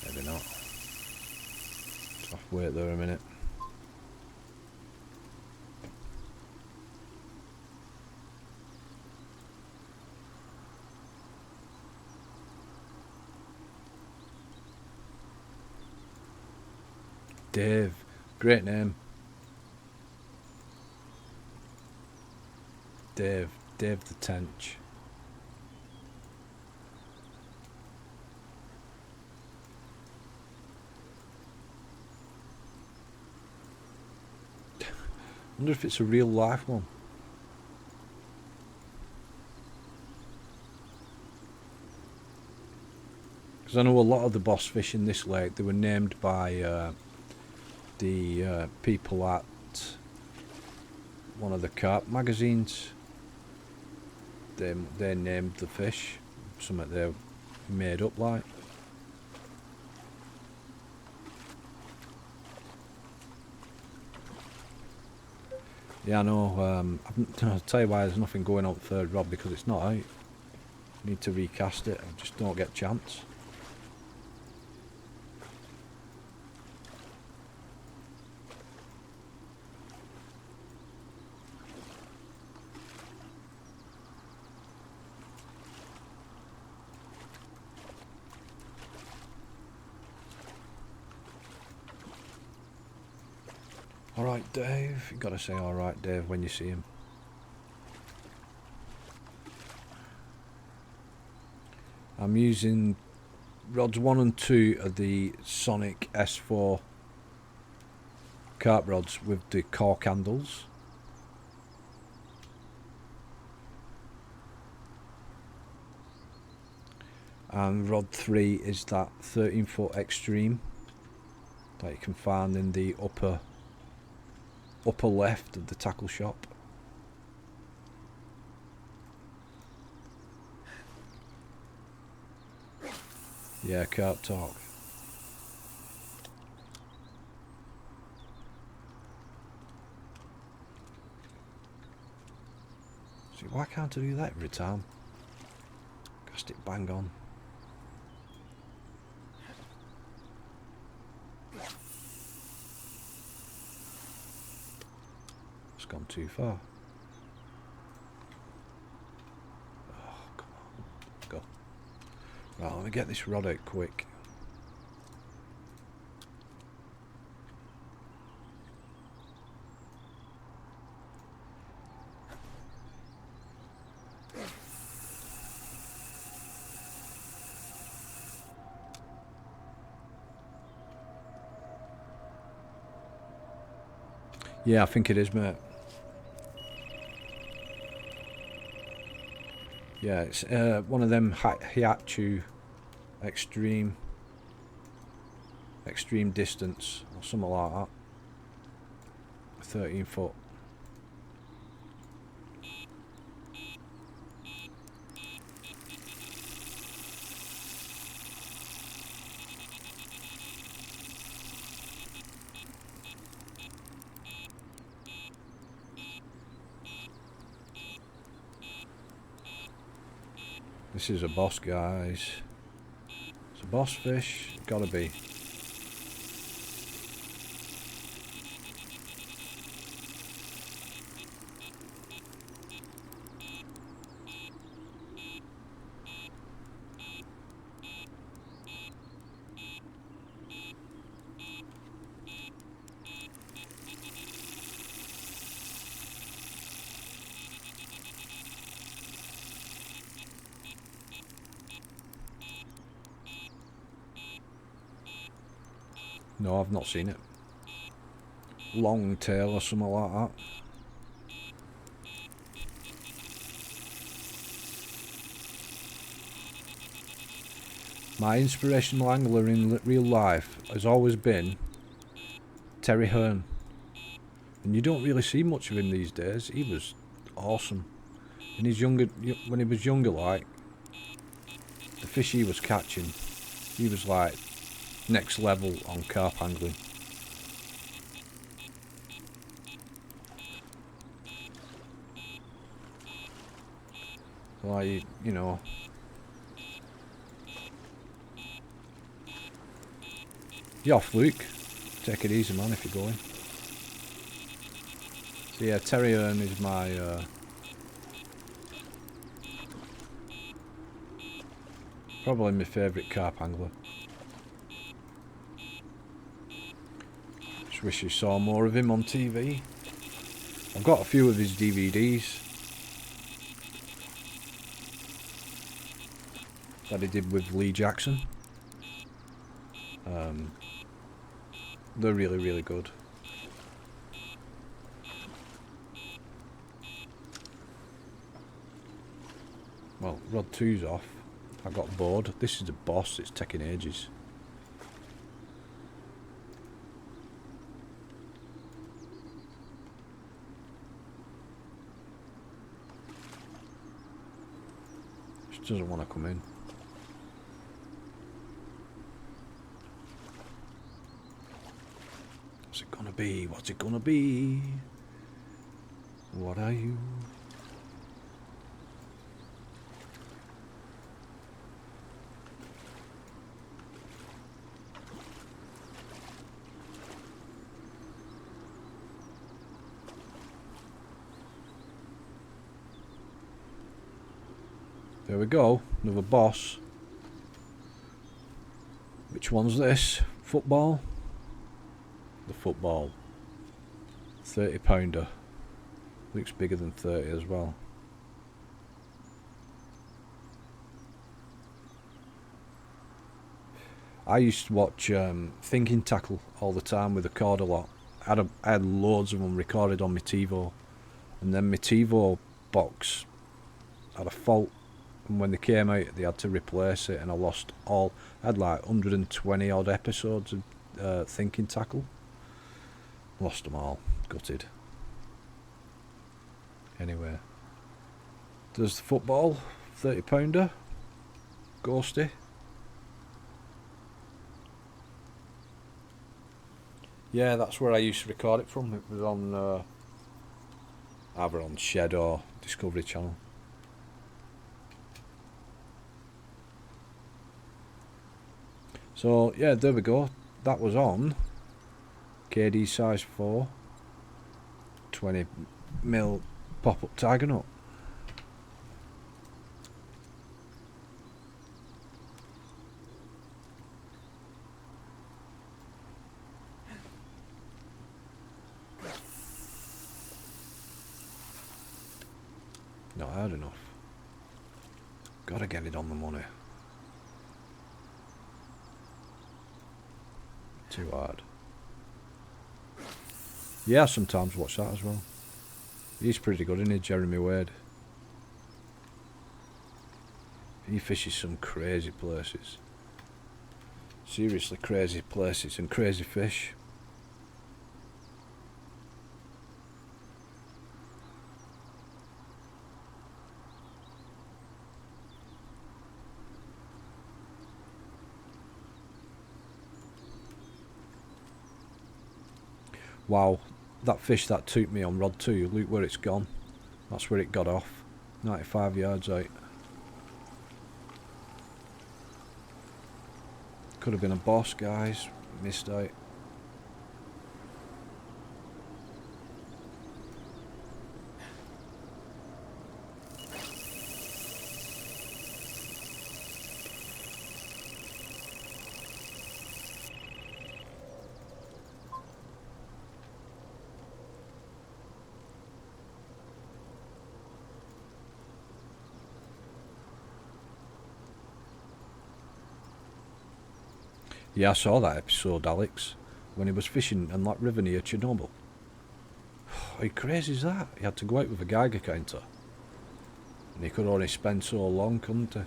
Maybe not. Just have to wait there a minute. Dave, great name. Dave the Tench. I wonder if it's a real life one. Because I know a lot of the boss fish in this lake, they were named by the people at one of the Carp magazines. They named the fish something they made up like. Yeah, I know. I'll tell you why there's nothing going on third Rob, because it's not out. Need to recast it. I just don't get a chance. Alright Dave, you gotta say alright Dave when you see him. I'm using rods 1 and 2 of the Sonic S4 carp rods with the cork handles. And rod 3 is that 13-foot extreme that you can find in the upper left of the tackle shop. Yeah, Carp talk. See, why can't I do that every time? Cast it bang on. It's gone too far. Oh, come on. Go. Right, let me get this rod out quick. Yeah, I think it is, mate. Yeah, it's one of them Hiachu extreme distance or something like that. 13 foot. This is a boss, guys. It's a boss fish. Gotta be. No, I've not seen it. Long tail or something like that. My inspirational angler in real life has always been Terry Hearn. And you don't really see much of him these days. He was awesome. In his younger, when he was younger, like, the fish he was catching, he was like next level on carp angling. Like, you know, you're off, Luke. Take it easy, man, if you're going. So yeah, Terry Hearn is my probably my favourite carp angler. Just wish you saw more of him on TV. I've got a few of his DVDs that he did with Lee Jackson. They're really, really good. Well, rod 2's off. I got bored. This is the boss. It's taking ages. Just doesn't want to come in. What's it gonna be? What's it gonna be? What are you? There we go, another boss. Which one's this? Football? The football. 30 pounder. Looks bigger than 30 as well. I used to watch Thinking Tackle all the time with a cord a lot. I had loads of them recorded on my TiVo. And then my TiVo box had a fault. And when they came out, they had to replace it, and I lost all. I had like 120 odd episodes of Thinking Tackle. Lost them all. Gutted. Anyway, there's the football, 30 pounder, ghosty. Yeah, that's where I used to record it from. It was on either on Shed or Discovery Channel. So yeah, there we go. That was on KD size 4, 20mm pop-up tiger nut. Not hard enough. Gotta get it on the money. Too hard. Yeah, sometimes watch that as well. He's pretty good, isn't he, Jeremy Wade? He fishes some crazy places. Seriously crazy places and crazy fish. Wow, that fish that took me on rod 2, look where it's gone. That's where it got off. 95 yards out. Could have been a boss, guys. Missed out. Yeah, I saw that episode, Alex, when he was fishing in that river near Chernobyl. How crazy is that? He had to go out with a Geiger counter. And he could only spend so long, couldn't he?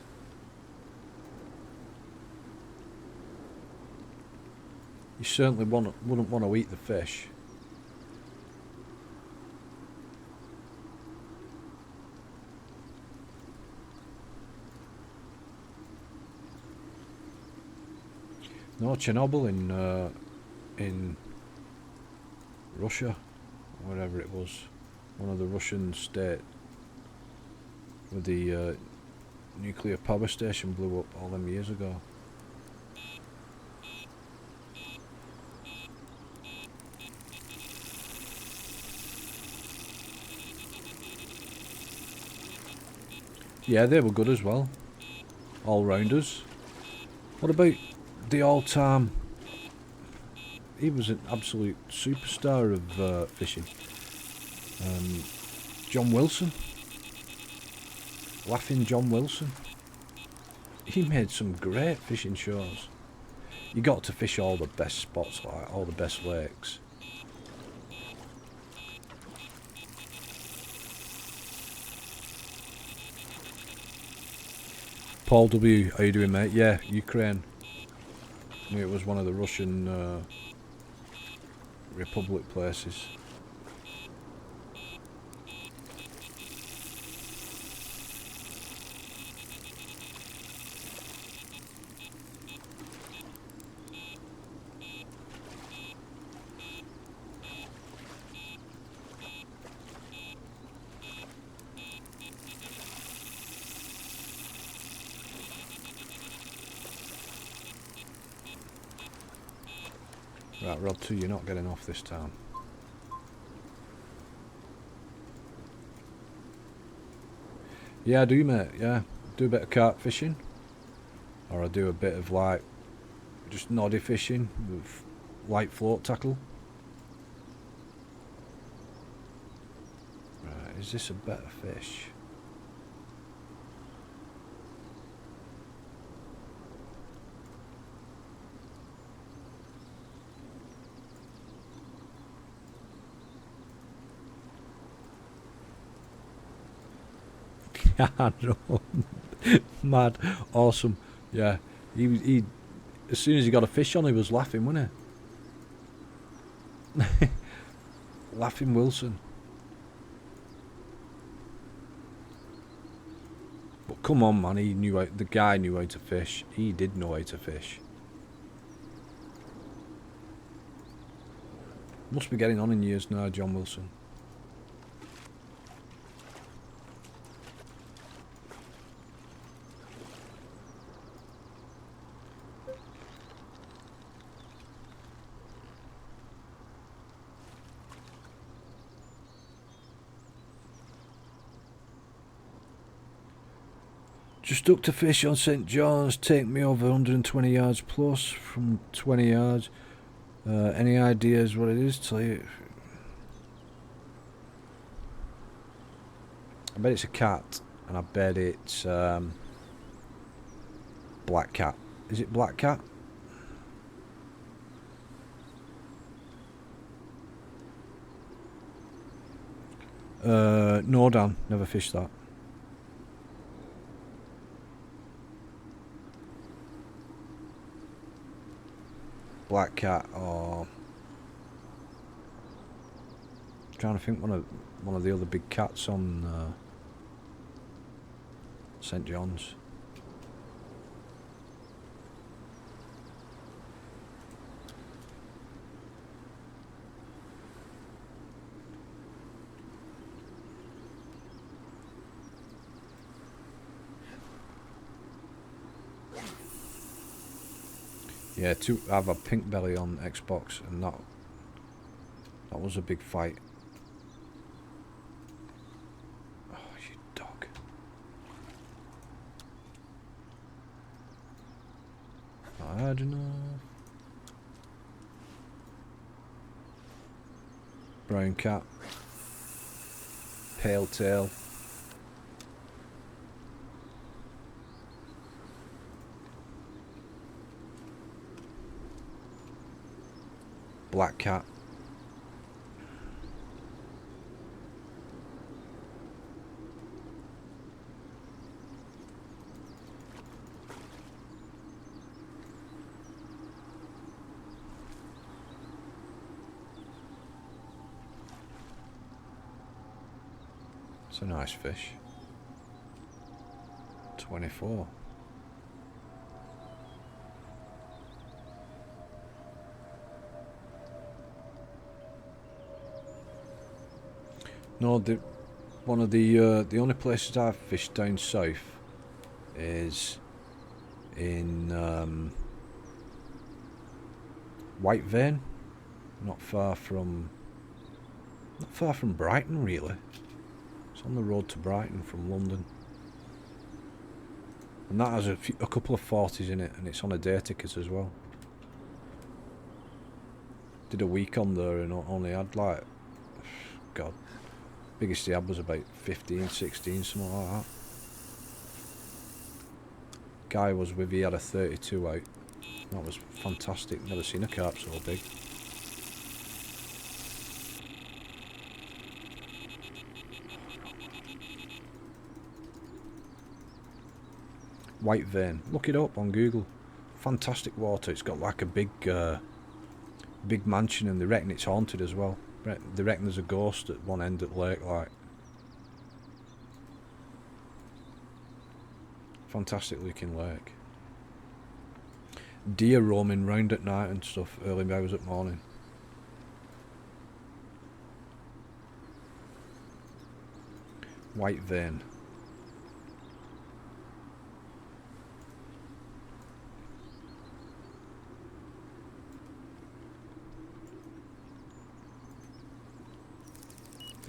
You certainly wouldn't want to eat the fish. No, Chernobyl in Russia, wherever it was, one of the Russian states, where the nuclear power station blew up all them years ago. Yeah, they were good as well. All-rounders. What about the all-time... He was an absolute superstar of fishing. John Wilson. Laughing John Wilson. He made some great fishing shows. You got to fish all the best spots, like all the best lakes. Paul W, how you doing, mate? Yeah, Ukraine. I knew it was one of the Russian Republic places. Right, rod 2, you're not getting off this time. Yeah, I do, mate, yeah. Do a bit of carp fishing. Or I do a bit of, like, just noddy fishing with light float tackle. Right, is this a better fish? I know. Mad. Awesome. Yeah. He as soon as he got a fish on, he was laughing, wasn't he? Laughing Wilson. But come on, man, the guy knew how to fish. He did know how to fish. Must be getting on in years now, John Wilson. Just hooked to fish on St. John's, take me over 120 yards plus from 20 yards. Any ideas what it is? Tell you. I bet it's a cat, and I bet it's black cat. Is it black cat? No, Dan, never fished that. black cat, or trying to think one of the other big cats on St. John's. Yeah, I have a pink belly on Xbox, and that was a big fight. Oh, you dog. I don't know. Brown cat. Pale tail. Black cat. It's a nice fish. 24. No, one of the only places I've fished down south is in White Vein, not far from Brighton, really. It's on the road to Brighton from London, and that has a couple of 40s in it, and it's on a day ticket as well. Did a week on there and only had like, God, biggest he had was about 15, 16, something like that. Guy was with, he had a 32 out. That was fantastic. Never seen a carp so big. White Vein. Look it up on Google. Fantastic water. It's got like a big mansion, and they reckon it's haunted as well. They reckon there's a ghost at one end of the lake, like. Fantastic looking lake. Deer roaming round at night and stuff, early hours at morning. White Vein.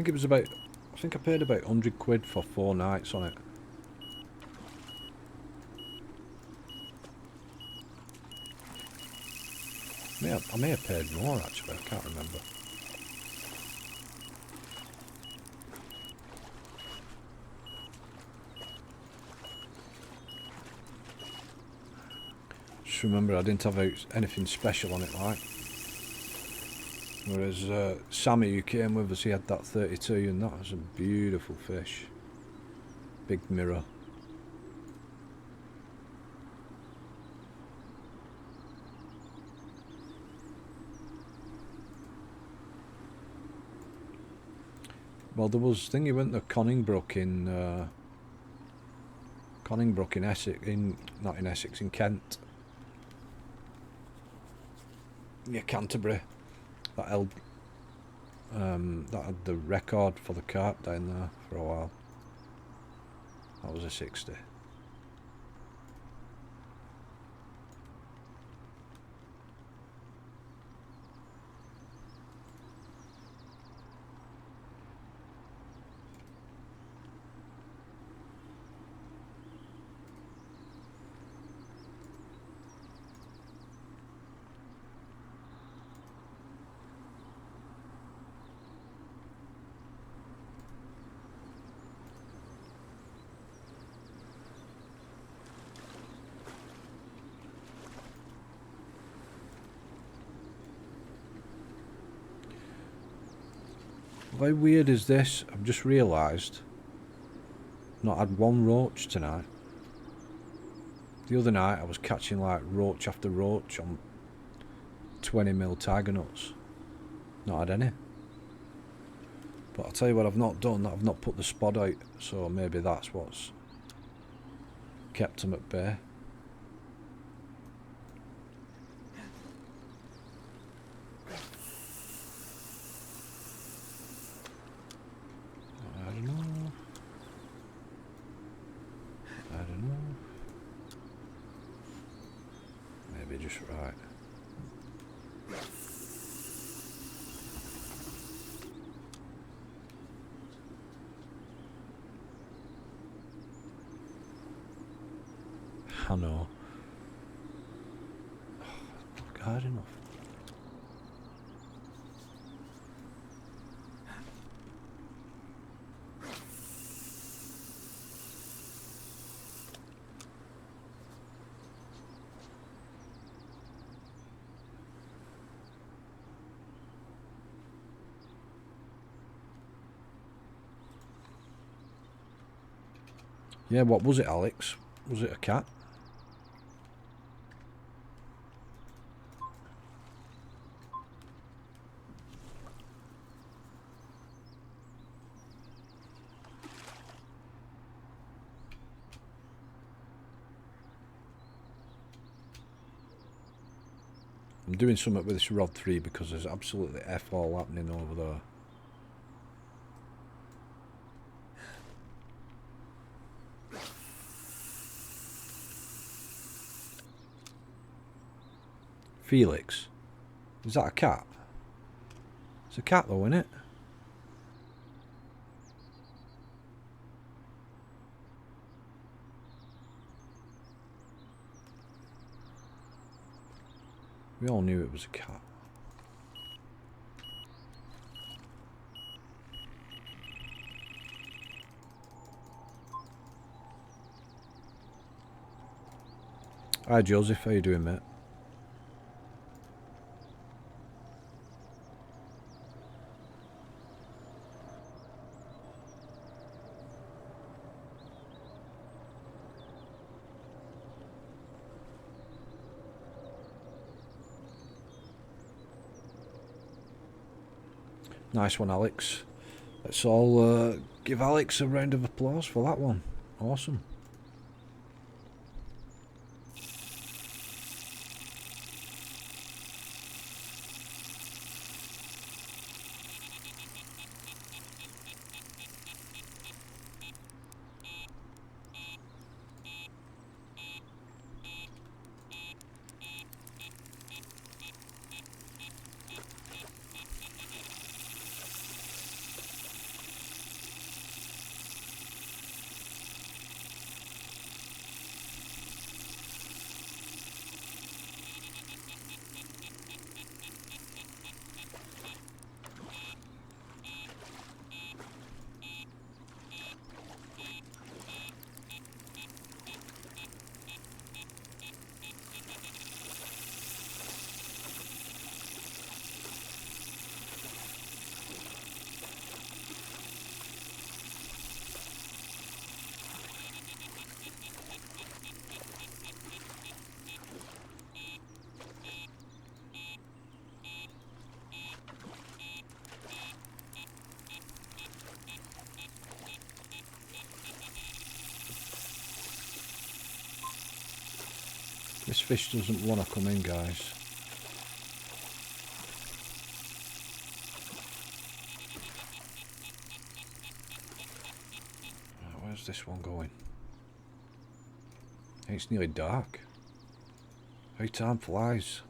I think I paid about 100 quid for 4 nights on it. I may have paid more actually, I can't remember. Just remember I didn't have anything special on it, like. Whereas Sammy, who came with us, he had that 32, and that was a beautiful fish. Big mirror. Well, there was thing, he went to Conningbrook in Essex, not in Essex, in Kent. Yeah, Canterbury. That had the record for the carp down there for a while. That was a 60. How weird is this? I've just realised not had one roach tonight. The other night I was catching like roach after roach on 20mm tiger nuts. Not had any. But I'll tell you what I've not done, I've not put the spod out, so maybe that's what's kept them at bay. I don't know. I don't know. Maybe just right. I know. Oh, hard enough. Yeah, what was it, Alex? Was it a cat? I'm doing something with this rod 3 because there's absolutely F all happening over there. Felix? Is that a cat? It's a cat though, isn't it? We all knew it was a cat. Hi Joseph, how you doing, mate? Nice one, Alex. Let's all give Alex a round of applause for that one. Awesome. This fish doesn't want to come in, guys. Right, where's this one going? It's nearly dark. How time flies.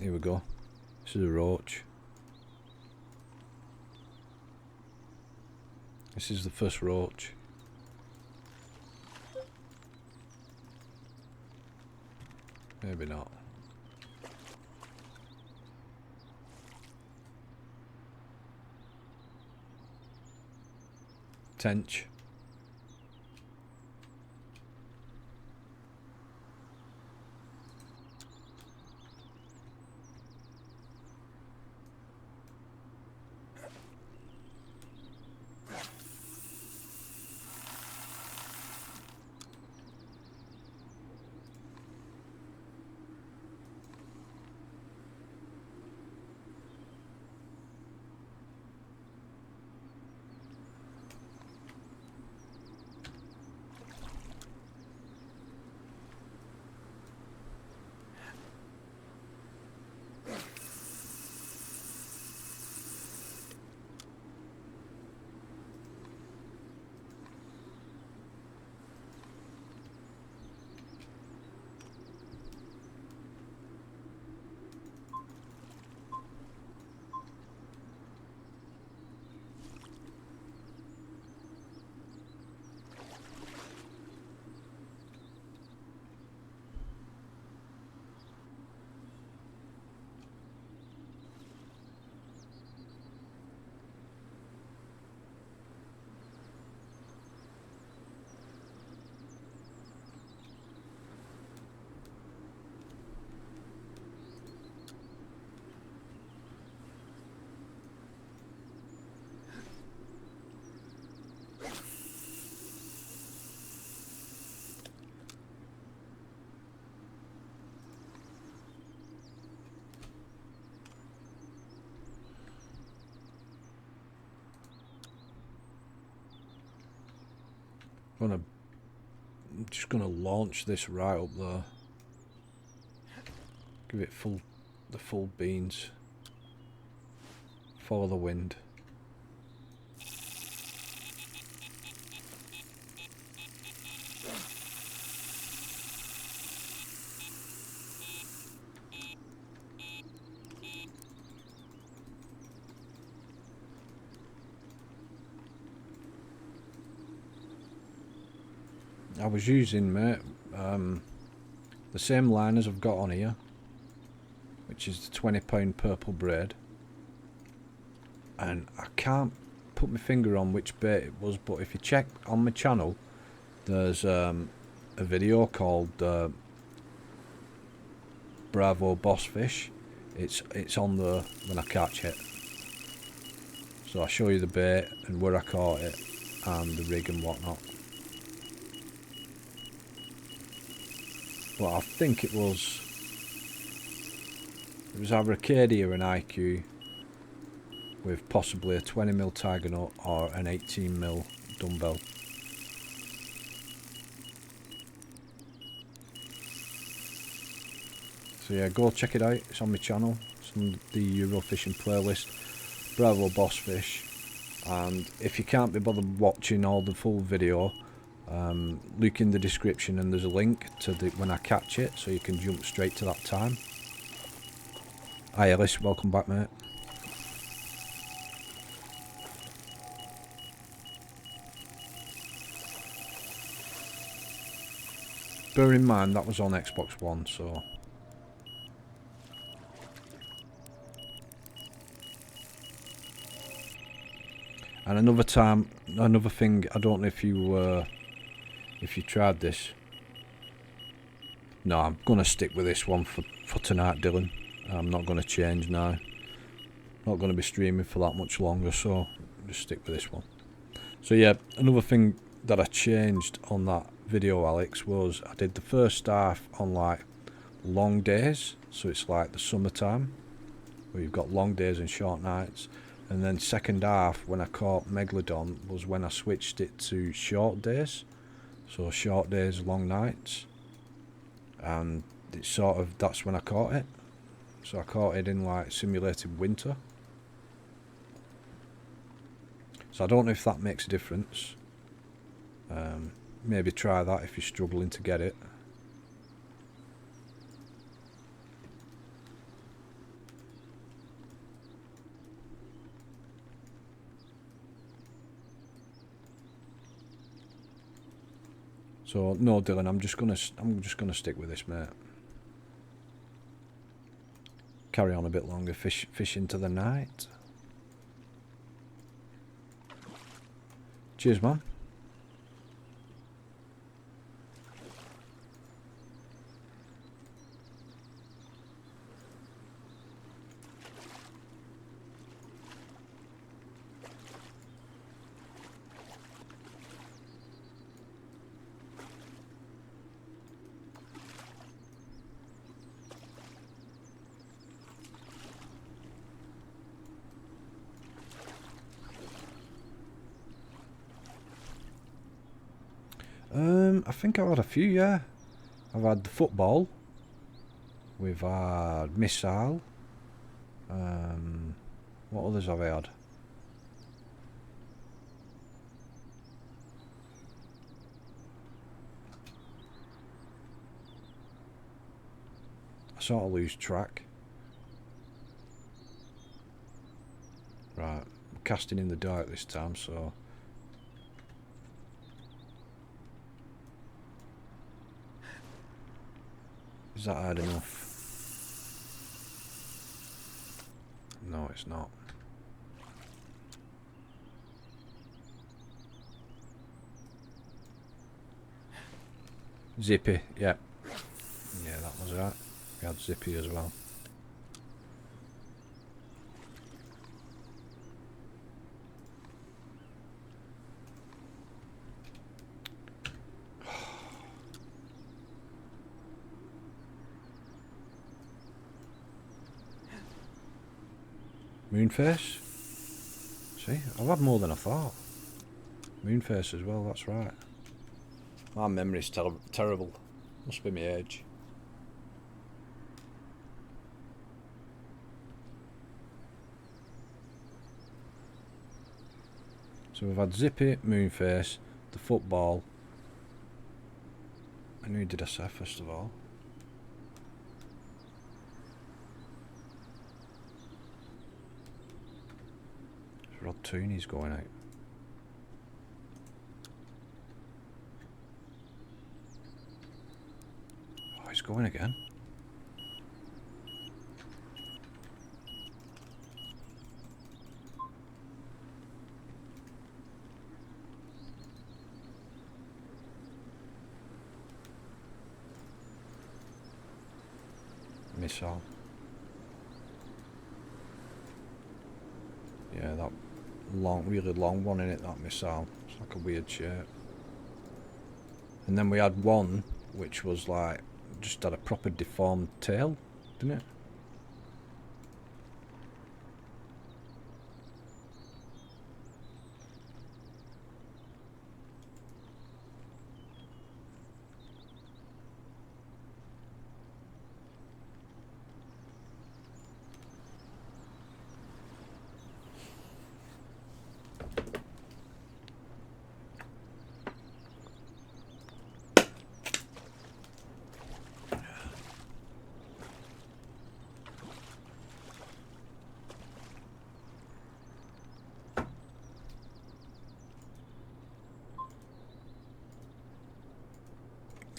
Here we go. This is a roach. This is the first roach. Maybe not. Tench. I'm just gonna launch this right up there. Give it the full beans. Follow the wind. I was using, mate, the same liners I've got on here, which is the £20 purple braid, and I can't put my finger on which bait it was, but if you check on my channel, there's a video called Bravo Boss Fish. It's on there when I catch it, so I show you the bait and where I caught it and the rig and whatnot. But I think it was either a KD or an IQ with possibly a 20mm tiger nut or an 18mm dumbbell. So yeah, go check it out. It's on my channel. It's on the Euro fishing playlist, Bravo Boss Fish. And if you can't be bothered watching all the full video, look in the description and there's a link to when I catch it, so you can jump straight to that time. Hi Ellis, welcome back, mate. Bear in mind that was on Xbox One, so and another thing, I don't know if you tried this. No, I'm gonna stick with this one for tonight, Dylan. I'm not gonna change now. Not gonna be streaming for that much longer, so just stick with this one. So yeah, another thing that I changed on that video, Alex, was I did the first half on like long days, so it's like the summertime where you've got long days and short nights. And then second half, when I caught Megalodon, was when I switched it to short days. So short days, long nights. And it's sort of, that's when I caught it. So I caught it in like simulated winter. So I don't know if that makes a difference. Maybe try that if you're struggling to get it. So no, Dylan, I'm just gonna stick with this, mate. Carry on a bit longer, fish into the night. Cheers, man. I think I've had a few, yeah. I've had the football. We've had missile. What others have I had? I sort of lose track. Right, I'm casting in the dark this time, so... Is that hard enough? No, it's not. Zippy, yeah. Yeah, that was right. We had Zippy as well. Moonface? See, I've had more than I thought. Moonface as well, that's right. My memory's terrible. Must be my age. So we've had Zippy, Moonface, the football. And who did I say first of all? Rod Tooney's going out. Oh, he's going again. Missile. Yeah, that long, really long one in it, that missile. It's like a weird shape. And then we had one which was like, just had a proper deformed tail, didn't it?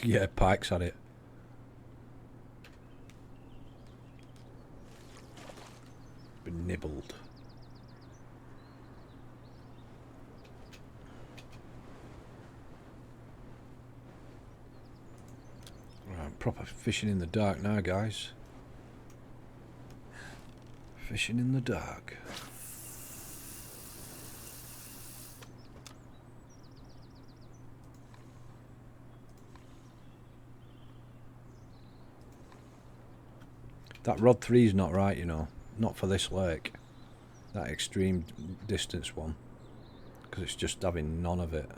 Yeah, Pike's had it. Been nibbled. Right, proper fishing in the dark now, guys. Fishing in the dark. That rod 3's not right, you know. Not for this lake. That extreme distance one. Because it's just having none of it.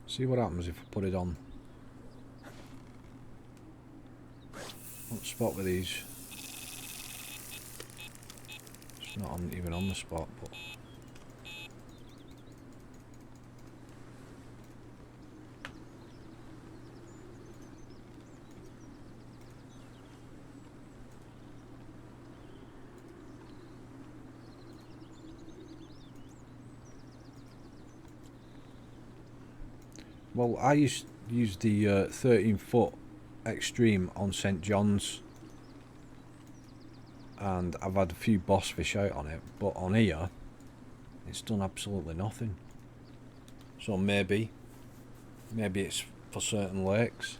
See what happens if I put it on. What spot with these? It's not on, even on the spot, but well, I used to use the 13-foot extreme on St John's, and I've had a few boss fish out on it, but on here it's done absolutely nothing. So maybe it's for certain lakes.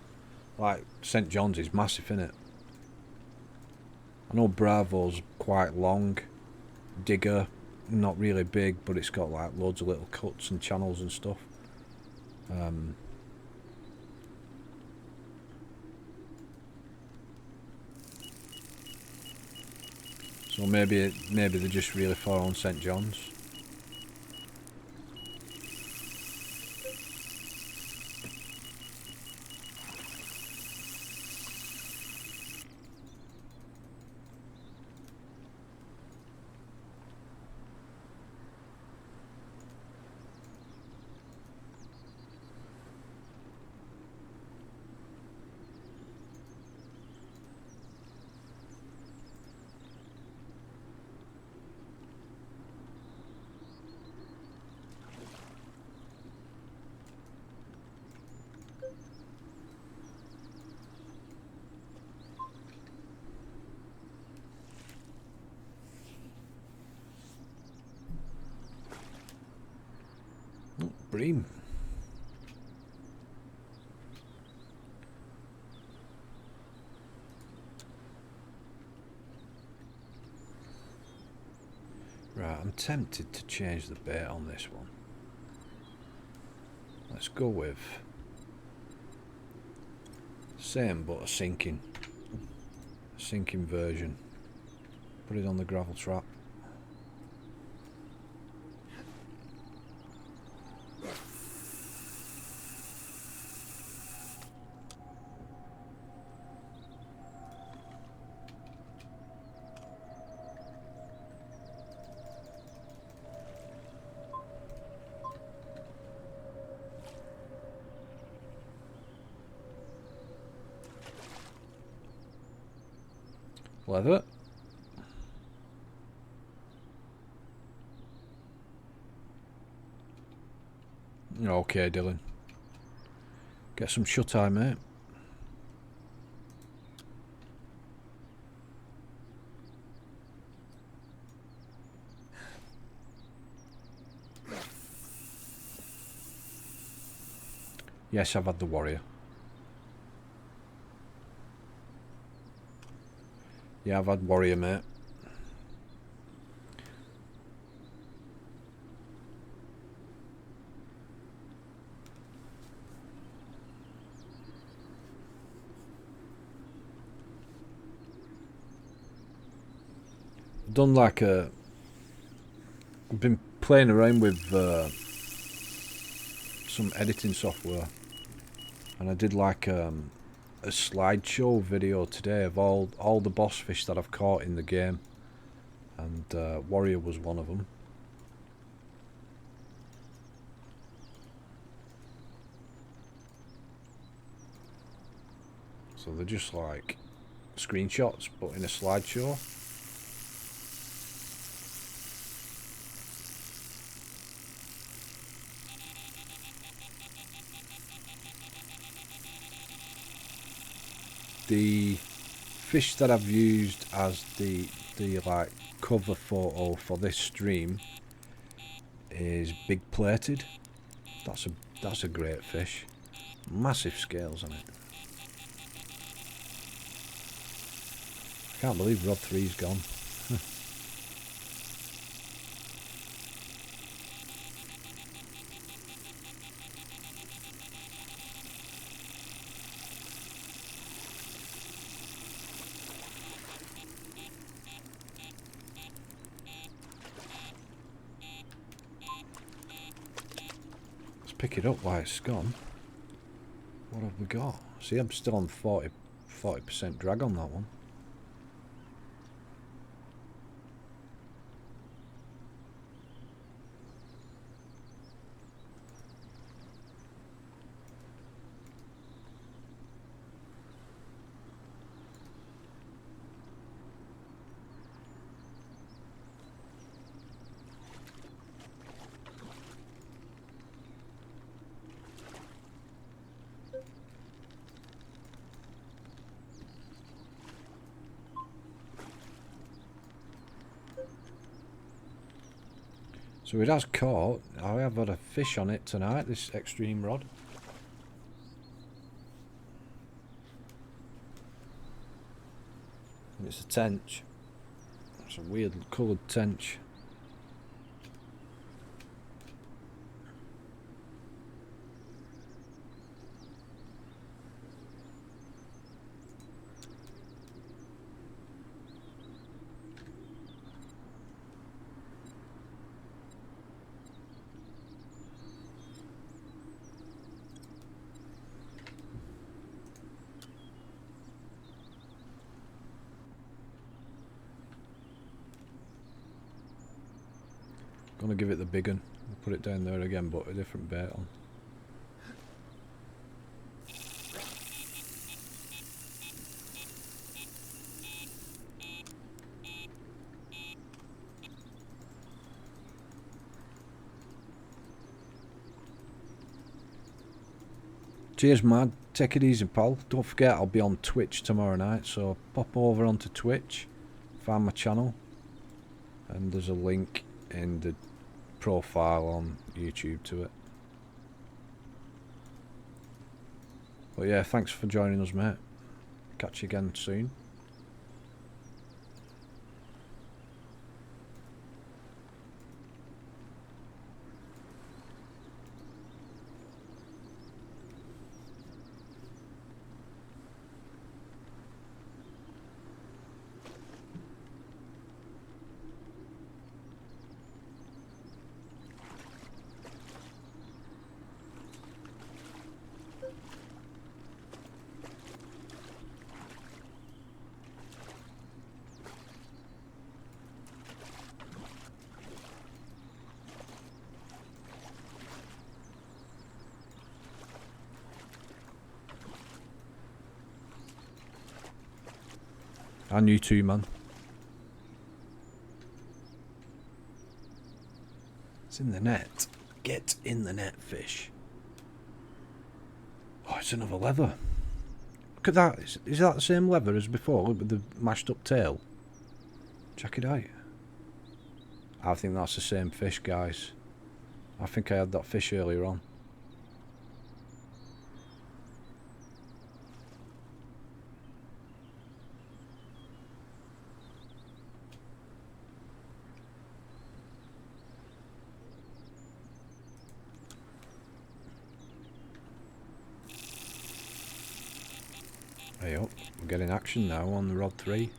Like St John's is massive, innit? I know Bravo's quite long. Digger, not really big, but it's got like loads of little cuts and channels and stuff. So maybe they're just really far on St John's. stream. Right, I'm tempted to change the bait on this one. Let's go with same but a sinking version. Put it on the gravel trap. Leather. Okay, Dylan. Get some shut-eye, mate. Yes, I've had the warrior. Yeah, I've had warrior, mate. Done like a... I've been playing around with some editing software, and I did like a slideshow video today of all the boss fish that I've caught in the game, and warrior was one of them. So they're just like screenshots but in a slideshow. The fish that I've used as the like cover photo for this stream is big plated. That's a great fish. Massive scales on it. I can't believe Rod 3's gone. Pick it up while it's gone. What have we got? See, I'm still on 40% drag on that one. So it has caught. I have had a fish on it tonight, this extreme rod. And it's a tench. It's a weird coloured tench. Gonna give it the big one. I'll put it down there again, but a different bait on. Cheers, Mad. Take it easy, pal. Don't forget, I'll be on Twitch tomorrow night, so pop over onto Twitch, find my channel, and there's a link in the profile on YouTube to it. But yeah, thanks for joining us, mate. Catch you again soon. And you too, man. It's in the net. Get in the net, fish. Oh, it's another lever. Look at that. Is that the same lever as before with the mashed up tail? Check it out. I think that's the same fish, guys. I think I had that fish earlier on. Hey up, we're getting action now on the rod 3.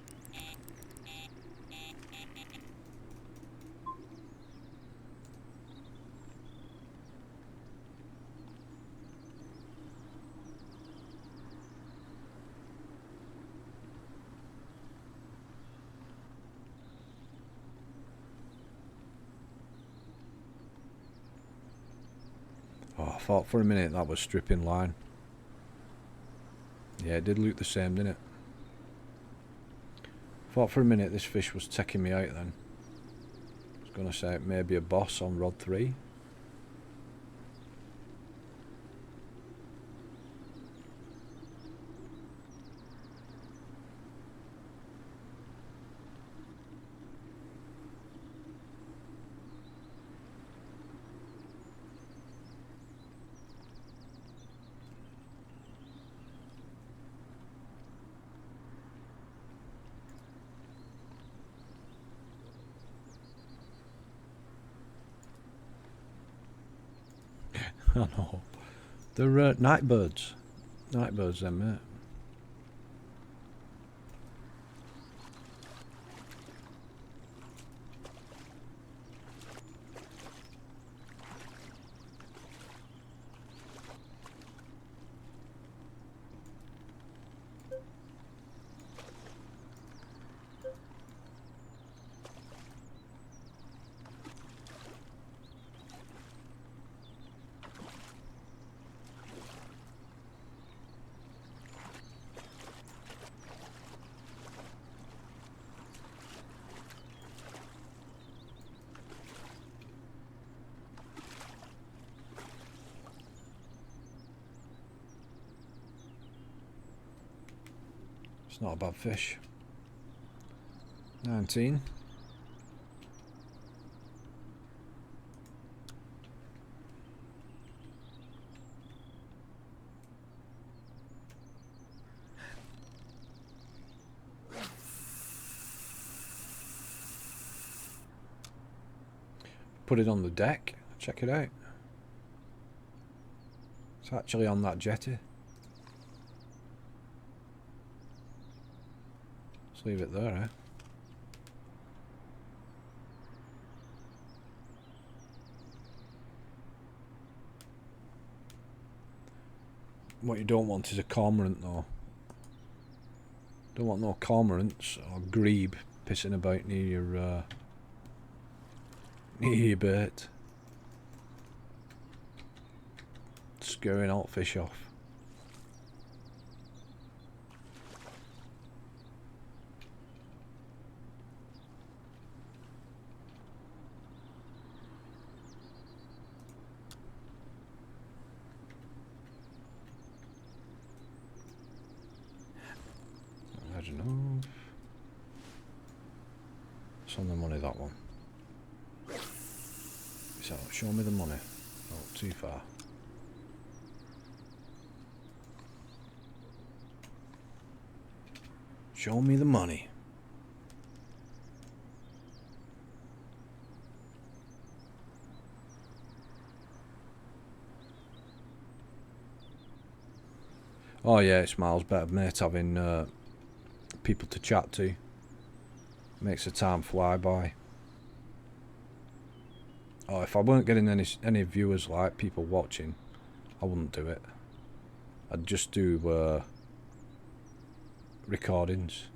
Oh, I thought for a minute that was stripping line. Yeah, it did look the same, didn't it? Thought for a minute this fish was taking me out then. I was going to say it may be a boss on rod 3. I know. They're night birds. Night birds, then, mate. It's not a bad fish. 19. Put it on the deck. Check it out. It's actually on that jetty. Let's leave it there, eh? What you don't want is a cormorant, though. Don't want no cormorants or grebe pissing about near your bait. Scaring all fish off. I don't know. It's on the money, that one. So, show me the money. Oh, too far. Show me the money. Oh yeah, it's miles better, mate, having people to chat to. Makes the time fly by. Oh, if I weren't getting any viewers, like people watching, I wouldn't do it. I'd just do recordings.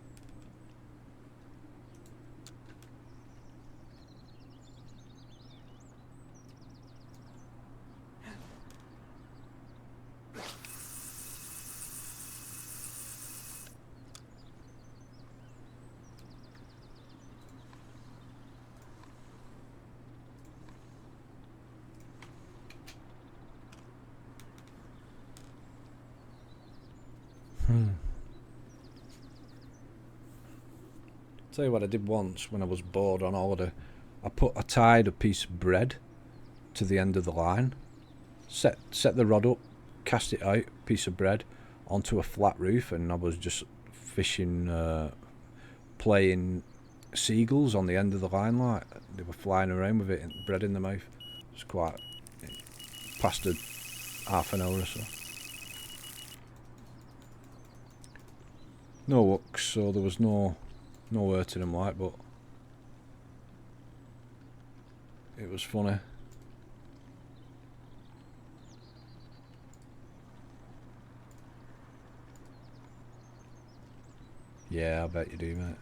Tell you what I did once when I was bored on holiday. I tied a piece of bread to the end of the line, set the rod up, cast it out, piece of bread, onto a flat roof, and I was just fishing, playing seagulls on the end of the line, like they were flying around with it, bread in the mouth. It's quite past half an hour or so. No hooks, so there was no hurting them, like, but it was funny. Yeah, I bet you do, mate.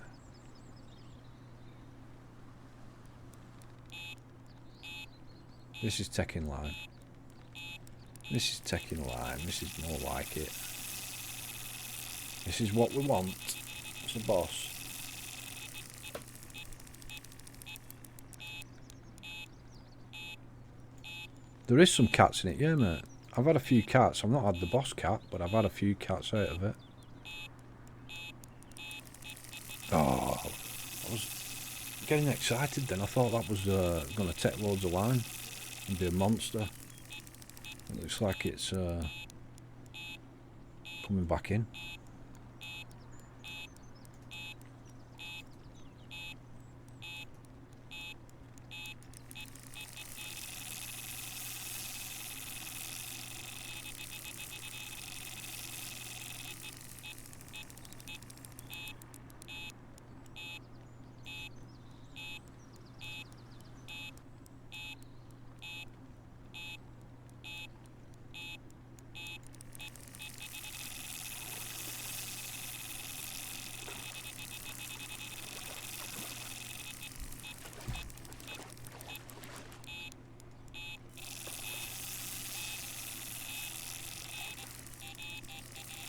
This is taking line. This is taking line. This is more like it. This is what we want. It's a boss. There is some cats in it, yeah, mate. I've had a few cats. I've not had the boss cat, but I've had a few cats out of it. Oh, I was getting excited then. I thought that was going to take loads of line and be a monster. It looks like it's coming back in.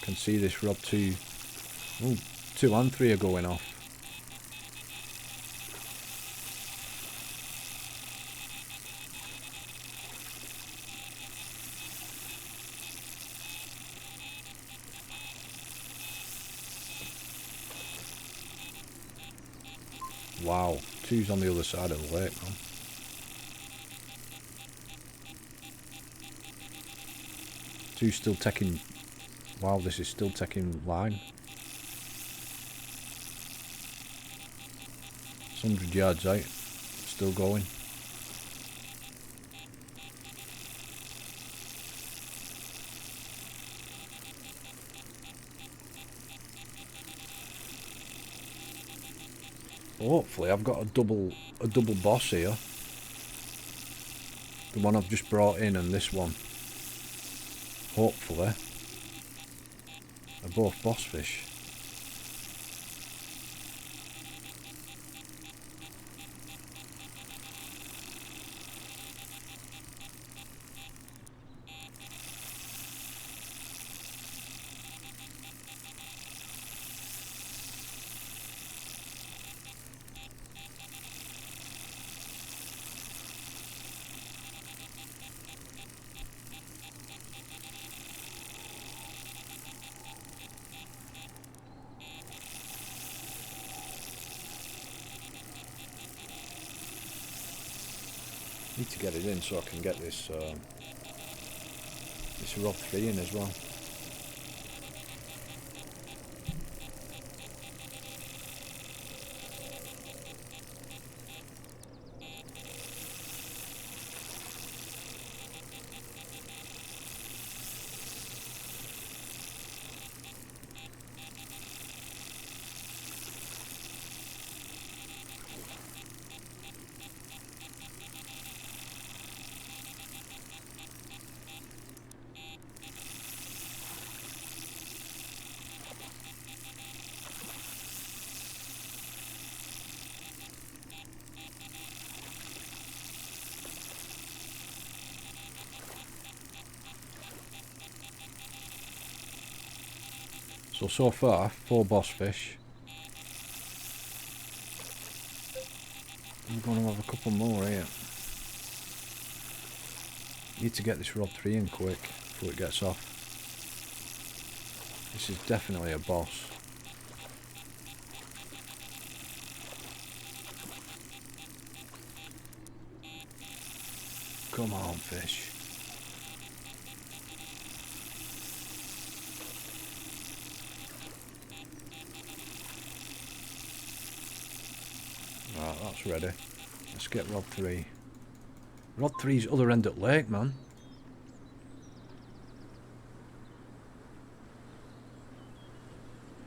Can see this rod 2 and 3 are going off. Wow, 2's on the other side of the lake, man. Two's still taking. Wow, this is still taking line. It's 100 yards out. Still going. Hopefully I've got a double boss here. The one I've just brought in and this one. Hopefully. They're both boss fish. Need to get it in so I can get this this rod 3 in as well. So far, 4 boss fish. I'm going to have a couple more here. Need to get this rod 3 in quick before it gets off. This is definitely a boss. Come on, fish. Right, that's ready. Let's get rod 3. Rod 3's other end at lake, man.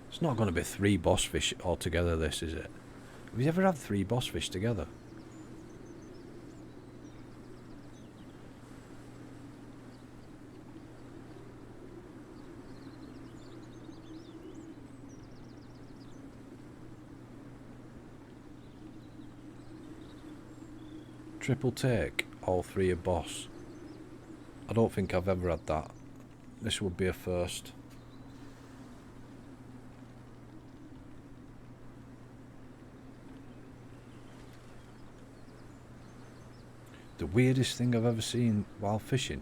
It's not going to be 3 boss fish altogether, this, is it? Have you ever had 3 boss fish together? Triple take, all 3 are boss. I don't think I've ever had that. This would be a first. The weirdest thing I've ever seen while fishing.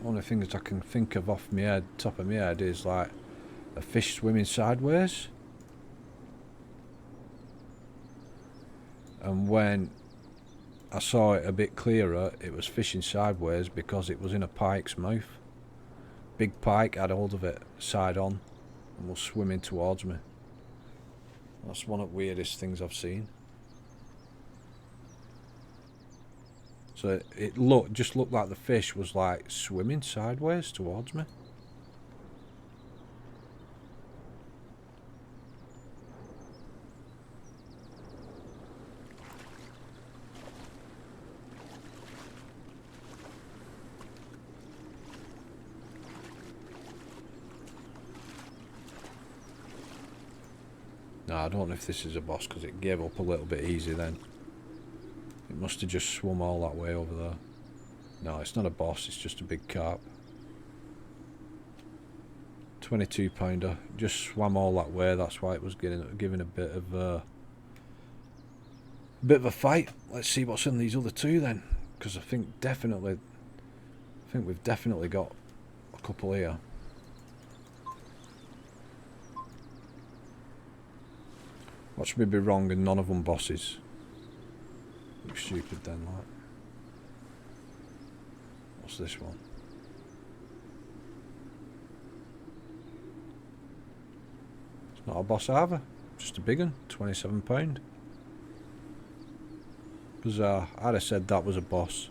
One of the things I can think of off my head, top of my head, is like a fish swimming sideways. And when I saw it a bit clearer, it was fishing sideways because it was in a pike's mouth. Big pike had hold of it, side on, and was swimming towards me. That's one of the weirdest things I've seen. So it just looked like the fish was like swimming sideways towards me. No, I don't know if this is a boss because it gave up a little bit easy then. It must have just swum all that way over there. No, it's not a boss, it's just a big carp. 22 pounder. Just swam all that way, that's why it was giving a bit of a fight. Let's see what's in these other 2 then. Because I think we've definitely got a couple here. Watch me be wrong and none of them bosses. Look stupid then, like. What's this one? It's not a boss either. Just a big one. 27 pound. Bizarre. I'd have said that was a boss.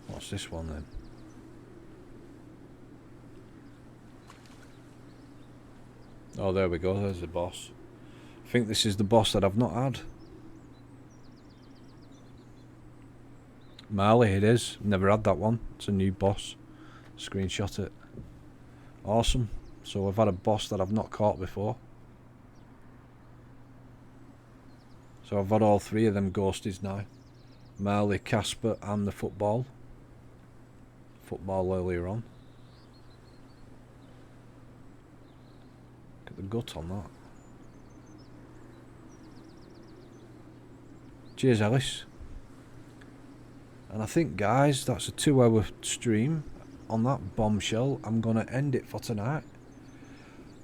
What's this one then? Oh, there we go, there's the boss. I think this is the boss that I've not had. Marley, it is. Never had that one. It's a new boss. Screenshot it. Awesome. So I've had a boss that I've not caught before. So I've had all 3 of them ghosties now. Marley, Casper and the football. Football earlier on. Look at the gut on that. Cheers, Ellis. And I think, guys, that's a 2-hour stream. On that bombshell, I'm going to end it for tonight.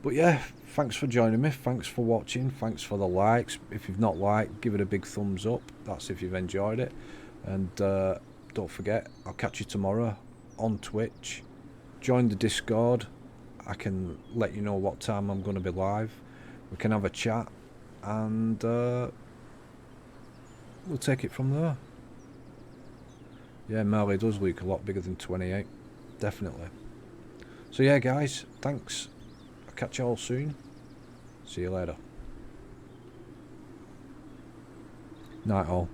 But yeah, thanks for joining me. Thanks for watching. Thanks for the likes. If you've not liked, give it a big thumbs up. That's if you've enjoyed it. And don't forget, I'll catch you tomorrow on Twitch. Join the Discord. I can let you know what time I'm going to be live. We can have a chat and we'll take it from there. Yeah, Marley does look a lot bigger than 28. Definitely. So yeah, guys, thanks. I'll catch you all soon. See you later. Night all.